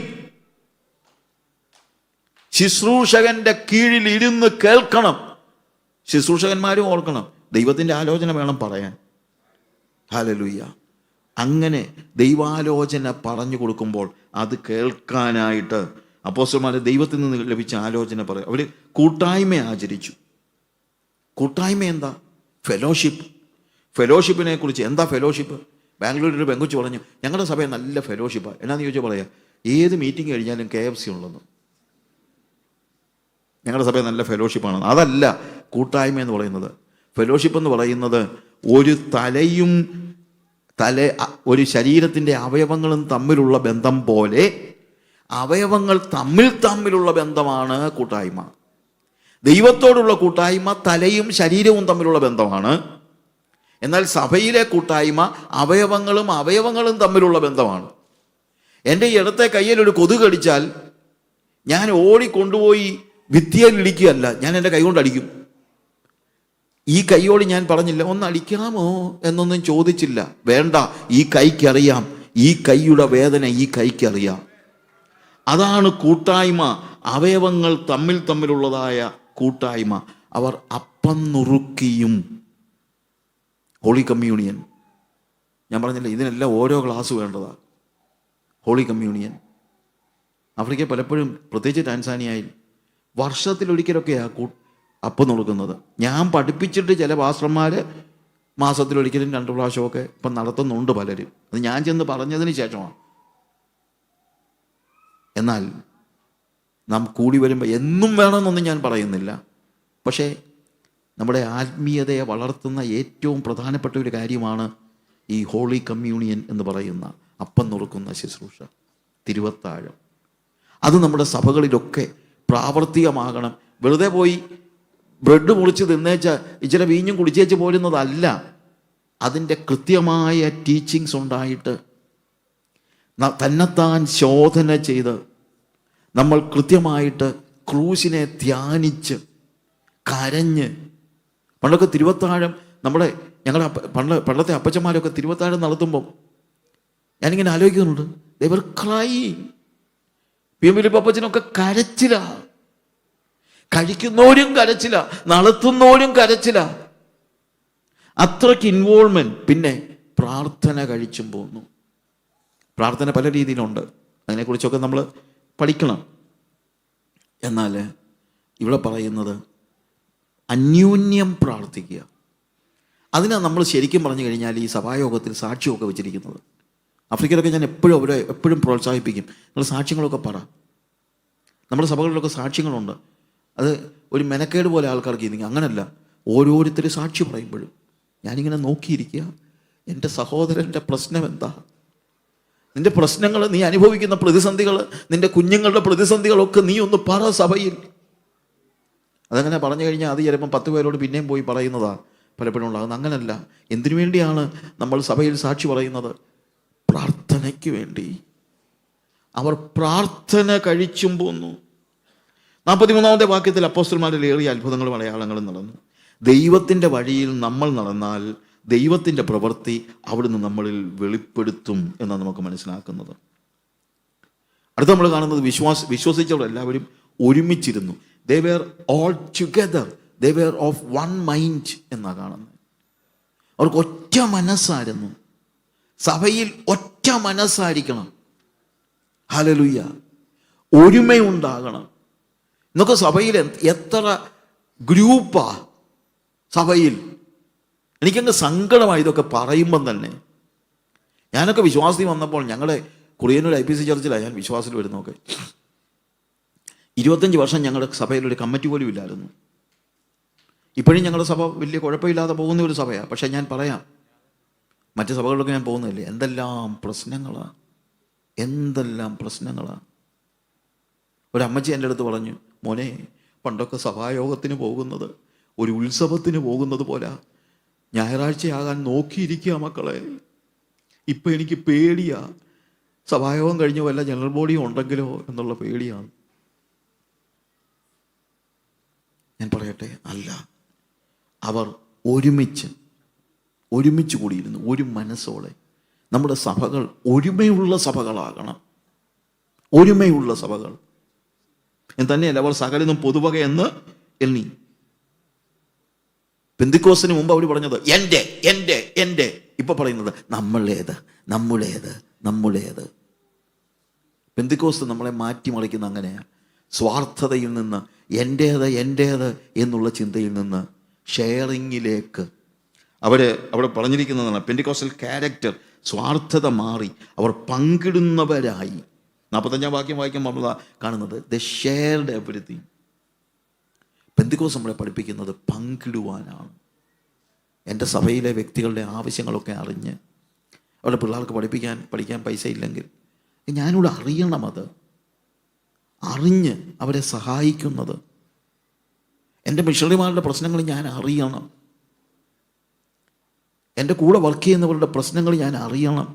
ശുശ്രൂഷകന്റെ കീഴിൽ ഇരുന്ന് കേൾക്കണം. ശുശ്രൂഷകന്മാരും ഓർക്കണം, ദൈവത്തിൻ്റെ ആലോചന വേണം പറയാൻ. ഹല്ലേലൂയ. അങ്ങനെ ദൈവാലോചന പറഞ്ഞു കൊടുക്കുമ്പോൾ അത് കേൾക്കാനായിട്ട് അപ്പോസ്തലന്മാർ ദൈവത്തിൽ നിന്ന് ലഭിച്ച ആലോചന പറയും. അവർ കൂട്ടായ്മ ആചരിച്ചു. കൂട്ടായ്മ എന്താ? ഫെലോഷിപ്പ്. ഫെലോഷിപ്പിനെ കുറിച്ച് എന്താ ഫെലോഷിപ്പ്? ബാംഗ്ലൂരിൽ ഒരു പെങ്കുച്ച് പറഞ്ഞു, ഞങ്ങളുടെ സഭയെ നല്ല ഫെലോഷിപ്പാണ്. എന്നാന്ന് ചോദിച്ചാൽ പറയാം, ഏത് മീറ്റിംഗ് കഴിഞ്ഞാലും KFC ഉള്ളെന്ന്. ഞങ്ങളുടെ സഭയെ നല്ല ഫെലോഷിപ്പാണ്. അതല്ല കൂട്ടായ്മ എന്ന് പറയുന്നത്. ഫെലോഷിപ്പ് എന്ന് പറയുന്നത് ഒരു ശരീരത്തിൻ്റെ അവയവങ്ങളും തമ്മിലുള്ള ബന്ധം പോലെ അവയവങ്ങൾ തമ്മിലുള്ള ബന്ധമാണ് കൂട്ടായ്മ. ദൈവത്തോടുള്ള കൂട്ടായ്മ തലയും ശരീരവും തമ്മിലുള്ള ബന്ധമാണ്. എന്നാൽ സഭയിലെ കൂട്ടായ്മ അവയവങ്ങളും തമ്മിലുള്ള ബന്ധമാണ്. എൻ്റെ ഈ ഇടത്തെ കയ്യിൽ ഒരു കൊതുക് കടിച്ചാൽ ഞാൻ ഓടിക്കൊണ്ടുപോയി ഭിത്തിയിൽ ഇടിക്കുകയല്ല, ഞാൻ എൻ്റെ കൈ കൊണ്ട് അടിക്കും. ഈ കൈയോട് ഞാൻ പറഞ്ഞില്ല, ഒന്ന് അടിക്കാമോ എന്നൊന്നും ചോദിച്ചില്ല. വേണ്ട, ഈ കൈക്കറിയാം, ഈ കൈയുടെ വേദന ഈ കൈക്കറിയാം. അതാണ് കൂട്ടായ്മ, അവയവങ്ങൾ തമ്മിലുള്ളതായ കൂട്ടായ്മ. അവർ അപ്പം നുറുക്കിയും. ഹോളി കമ്മ്യൂണിയൻ ഞാൻ പറഞ്ഞില്ല, ഇതിനെല്ലാം ഓരോ ക്ലാസ് വേണ്ടതാണ്. ഹോളി കമ്മ്യൂണിയൻ ആഫ്രിക്ക പലപ്പോഴും, പ്രത്യേകിച്ച് ടാൻസാനിയയിൽ വർഷത്തിലൊരിക്കലൊക്കെയാണ് അപ്പം നുറുക്കുന്നത്. ഞാൻ പഠിപ്പിച്ചിട്ട് ചില പാസ്റ്റർമാർ മാസത്തിലൊരിക്കലും 2 പ്രാവശ്യമൊക്കെ ഇപ്പം നടത്തുന്നുണ്ട് പലരും. അത് ഞാൻ ചെന്ന് പറഞ്ഞതിന് ശേഷമാണ്. എന്നാൽ നാം കൂടി വരുമ്പോൾ എന്നും വേണമെന്നൊന്നും ഞാൻ പറയുന്നില്ല. പക്ഷേ നമ്മുടെ ആത്മീയതയെ വളർത്തുന്ന ഏറ്റവും പ്രധാനപ്പെട്ട ഒരു കാര്യമാണ് ഈ ഹോളി കമ്മ്യൂണിയൻ എന്ന് പറയുന്ന അപ്പം നുറുക്കുന്ന ശുശ്രൂഷ, തിരുവത്താഴം. അത് നമ്മുടെ സഭകളിലൊക്കെ പ്രാവർത്തികമാകണം. വെറുതെ പോയി ബ്രെഡ് മുറിച്ച് തിന്നേച്ച ഇച്ചിരി വീഞ്ഞും കുടിച്ചേച്ച് പോരുന്നതല്ല. അതിൻ്റെ കൃത്യമായ ടീച്ചിങ്സ് ഉണ്ടായിട്ട് തന്നെത്താൻ ശോധന ചെയ്ത് നമ്മൾ കൃത്യമായിട്ട് ക്രൂശിനെ ധ്യാനിച്ച് കരഞ്ഞ്. പണ്ടൊക്കെ തിരുവത്താഴം ഞങ്ങളുടെ പണ്ടത്തെ അപ്പച്ചന്മാരൊക്കെ തിരുവത്താഴം നടത്തുമ്പം ഞാനിങ്ങനെ ആലോചിക്കുന്നുണ്ട്, they were crying. പി.എം. അപ്പച്ചനൊക്കെ കരച്ചില്ല, കഴിക്കുന്നവരും കരച്ചില്ല, നടത്തുന്നവരും കരച്ചില്ല, അത്രയ്ക്ക് ഇൻവോൾവ്മെന്റ്. പിന്നെ പ്രാർത്ഥന കഴിച്ചും പോന്നു. പ്രാർത്ഥന പല രീതിയിലുണ്ട്, അതിനെക്കുറിച്ചൊക്കെ നമ്മൾ പഠിക്കണം. എന്നാൽ ഇവിടെ പറയുന്നത് അന്യോന്യം പ്രാർത്ഥിക്കുക. അതിനാണ് നമ്മൾ ശരിക്കും പറഞ്ഞു കഴിഞ്ഞാൽ ഈ സഭായോഗത്തിൽ സാക്ഷ്യമൊക്കെ വെച്ചിരിക്കുന്നത്. ആഫ്രിക്കയിലൊക്കെ ഞാൻ എപ്പോഴും പ്രോത്സാഹിപ്പിക്കും, നിങ്ങൾ സാക്ഷ്യങ്ങളൊക്കെ പറ. നമ്മുടെ സഭകളിലൊക്കെ സാക്ഷ്യങ്ങളുണ്ട്. അത് ഒരു മെനക്കേട് പോലെ ആൾക്കാർക്ക് ഇരിക്കും. അങ്ങനല്ല, ഓരോരുത്തർ സാക്ഷി പറയുമ്പോഴും ഞാനിങ്ങനെ നോക്കിയിരിക്കുക, എൻ്റെ സഹോദരൻ്റെ പ്രശ്നം എന്താ, നിൻ്റെ പ്രശ്നങ്ങൾ, നീ അനുഭവിക്കുന്ന പ്രതിസന്ധികൾ, നിൻ്റെ കുഞ്ഞുങ്ങളുടെ പ്രതിസന്ധികളൊക്കെ നീ ഒന്ന് പറ സഭയിൽ. അതങ്ങനെ പറഞ്ഞു കഴിഞ്ഞാൽ അത് ചിലപ്പം 10 പേരോട് പിന്നെയും പോയി പറയുന്നതാണ് പലപ്പോഴും ഉണ്ടാകുന്നത്. അങ്ങനല്ല. എന്തിനു വേണ്ടിയാണ് നമ്മൾ സഭയിൽ സാക്ഷി പറയുന്നത്? പ്രാർത്ഥനയ്ക്ക് വേണ്ടി. അവർ പ്രാർത്ഥന കഴിച്ചും പോന്നു. 43-ാമത്തെ വാക്യത്തിൽ അപ്പോസ്തലന്മാരിൽ ഏറിയ അത്ഭുതങ്ങളും അടയാളങ്ങളും നടന്നു. ദൈവത്തിൻ്റെ വഴിയിൽ നമ്മൾ നടന്നാൽ ദൈവത്തിൻ്റെ പ്രവൃത്തി അവിടുന്ന് നമ്മളിൽ വെളിപ്പെടുത്തും എന്നാണ് നമുക്ക് മനസ്സിലാക്കുന്നത്. അടുത്ത നമ്മൾ കാണുന്നത് വിശ്വസിച്ചവർ എല്ലാവരും ഒരുമിച്ചിരുന്നു. They were all together. They were of one mind എന്നാണ് കാണുന്നത്. അവർക്ക് ഒറ്റ മനസ്സായിരുന്നു. സഭയിൽ ഒറ്റ മനസ്സായിരിക്കണം. ഹല്ലേലൂയ. ഒരുമയുണ്ടാകണം. ഇന്നൊക്കെ സഭയിൽ എത്ര ഗ്രൂപ്പാ സഭയിൽ. എനിക്കങ്ങ് സങ്കടമായി ഇതൊക്കെ പറയുമ്പം തന്നെ. ഞാനൊക്കെ വിശ്വാസത്തിൽ വന്നപ്പോൾ ഞങ്ങളുടെ കുറിയന്നൂർ IPC ചർച്ചിലാണ് ഞാൻ വിശ്വാസത്തിൽ വരുന്നതൊക്കെ. 25 വർഷം ഞങ്ങളുടെ സഭയിലൊരു കമ്മിറ്റി പോലും ഇല്ലായിരുന്നു. ഇപ്പോഴും ഞങ്ങളുടെ സഭ വലിയ കുഴപ്പമില്ലാതെ പോകുന്ന ഒരു സഭയാണ്. പക്ഷേ ഞാൻ പറയാം, മറ്റ് സഭകളിലൊക്കെ ഞാൻ പോകുന്നില്ലേ, എന്തെല്ലാം പ്രശ്നങ്ങളാണ്. ഒരമ്മച്ചി എൻ്റെ അടുത്ത് പറഞ്ഞു, മോനെ, പണ്ടൊക്കെ സഭായോഗത്തിന് പോകുന്നത് ഒരു ഉത്സവത്തിന് പോകുന്നത് പോലെ ഞായറാഴ്ചയാകാൻ നോക്കിയിരിക്കുക മക്കളെ. ഇപ്പം എനിക്ക് പേടിയാ, സഭായോഗം കഴിഞ്ഞ് വല്ല ജനറൽ ബോഡിയും ഉണ്ടെങ്കിലോ എന്നുള്ള പേടിയാണ്. ഞാൻ പറയട്ടെ, അല്ല, അവർ ഒരുമിച്ച് കൂടിയിരുന്നു, ഒരു മനസ്സോടെ. നമ്മുടെ സഭകൾ ഒരുമയുള്ള സഭകളാകണം. ഒരുമയുള്ള സഭകൾ എന്ന് തന്നെയല്ല, അവർ സകലതും പൊതുവക എന്ന് എണ്ണി. പെന്തിക്കോസ്തിന് മുമ്പ് അവർ പറഞ്ഞത് എൻ്റെ. ഇപ്പൊ പറയുന്നത് നമ്മുടേത്. പെന്തിക്കോസ്ത് നമ്മളെ മാറ്റിമറിക്കുന്ന അങ്ങനെയാണ്. സ്വാർത്ഥതയിൽ നിന്ന് എൻ്റേത് എന്നുള്ള ചിന്തയിൽ നിന്ന് ഷെയറിങ്ങിലേക്ക് അവിടെ പറഞ്ഞിരിക്കുന്നതാണ്. പെന്തിക്കോസ്റ്റൽ ക്യാരക്ടർ, സ്വാർത്ഥത മാറി അവർ പങ്കിടുന്നവരായി. 45-ാം വാക്യം വായിക്കുമ്പോൾ നമ്മൾ കാണുന്നത് ദ ഷെയർഡ് എവരിതിങ്. പെന്തിക്കോസ് നമ്മളെ പഠിപ്പിക്കുന്നത് പങ്കിടുവാനാണ്. എൻ്റെ സഭയിലെ വ്യക്തികളുടെ ആവശ്യങ്ങളൊക്കെ അറിഞ്ഞ്, അവരുടെ പിള്ളേർക്ക് പഠിക്കാൻ പൈസ ഇല്ലെങ്കിൽ ഞാനിവിടെ അറിയണം, അത് അറിഞ്ഞ് അവരെ സഹായിക്കുന്നത്. എൻ്റെ മിഷണറിമാരുടെ പ്രശ്നങ്ങൾ ഞാൻ അറിയണം. എൻ്റെ കൂടെ വർക്ക് ചെയ്യുന്നവരുടെ പ്രശ്നങ്ങൾ ഞാൻ അറിയണം.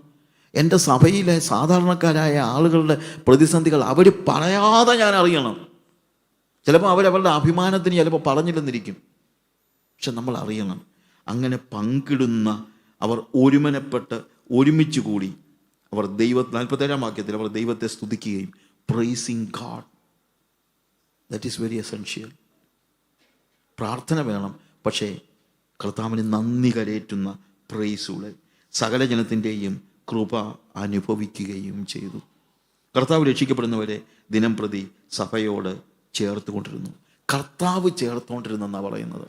എൻ്റെ സഭയിലെ സാധാരണക്കാരായ ആളുകളുടെ പ്രതിസന്ധികൾ അവർ പറയാതെ ഞാൻ അറിയണം. ചിലപ്പോൾ അവരവരുടെ അഭിമാനത്തിന് ചിലപ്പോൾ പറഞ്ഞില്ലെന്നിരിക്കും, പക്ഷെ നമ്മൾ അറിയണം. അങ്ങനെ പങ്കിടുന്ന അവർ ഒരുമനപ്പെട്ട് ഒരുമിച്ച് കൂടി അവർ 47-ാം വാക്യത്തിൽ അവർ ദൈവത്തെ സ്തുതിക്കുകയും pricing God. That is very essential. പ്രാർത്ഥന വേണം, പക്ഷേ കർത്താവിന് നന്ദി കരേറ്റുന്ന പ്രൈസുകൾ സകല ജനത്തിൻ്റെയും കൃപ അനുഭവിക്കുകയും ചെയ്തു. കർത്താവ് രക്ഷിക്കപ്പെടുന്നവരെ ദിനം പ്രതി സഭയോട് ചേർത്തുകൊണ്ടിരുന്നു. കർത്താവ് ചേർത്തുകൊണ്ടിരുന്നെന്നാണ് പറയുന്നത്.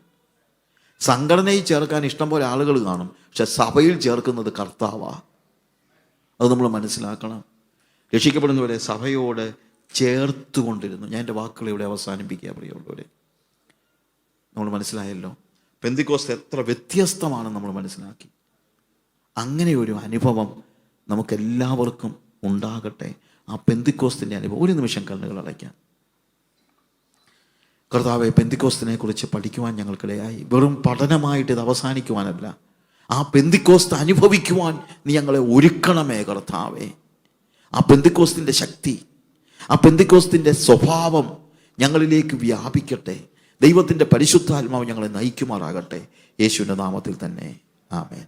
സംഘടനയിൽ ചേർക്കാൻ ഇഷ്ടംപോലെ ആളുകൾ കാണും, പക്ഷെ സഭയിൽ ചേർക്കുന്നത് കർത്താവാണ്. അത് നമ്മൾ മനസ്സിലാക്കണം. രക്ഷിക്കപ്പെടുന്നവരെ സഭയോട് ചേർത്തുകൊണ്ടിരുന്നു. ഞാൻ എൻ്റെ വാക്കുകൾ ഇവിടെ അവസാനിപ്പിക്കുക പ്രിയമുള്ളവരെ. നമ്മൾ മനസ്സിലായല്ലോ പെന്തിക്കോസ്ത് എത്ര വ്യത്യസ്തമാണെന്ന് നമ്മൾ മനസ്സിലാക്കി. അങ്ങനെ ഒരു അനുഭവം നമുക്കെല്ലാവർക്കും ഉണ്ടാകട്ടെ. ആ പെന്തിക്കോസ്തിൻ്റെ അനുഭവം. ഒരു നിമിഷം കണ്ണുകൾ അടയ്ക്കാം. കർത്താവെ, പെന്തിക്കോസ്തിനെ കുറിച്ച് പഠിക്കുവാൻ ഞങ്ങൾക്കിടയായി. വെറും പഠനമായിട്ട് ഇത് അവസാനിക്കുവാനല്ല, ആ പെന്തിക്കോസ്ത് അനുഭവിക്കുവാൻ നീ ഞങ്ങളെ ഒരുക്കണമേ കർത്താവെ. ആ പെന്തിക്കോസ്തിൻ്റെ ശക്തി, ആ പെന്തിക്കോസ്തിൻ്റെ സ്വഭാവം ഞങ്ങളിലേക്ക് വ്യാപിക്കട്ടെ. ദൈവത്തിൻ്റെ പരിശുദ്ധാത്മാവ് ഞങ്ങളെ നയിക്കുമാറാകട്ടെ. യേശുവിൻ്റെ നാമത്തിൽ തന്നെ ആമേൻ.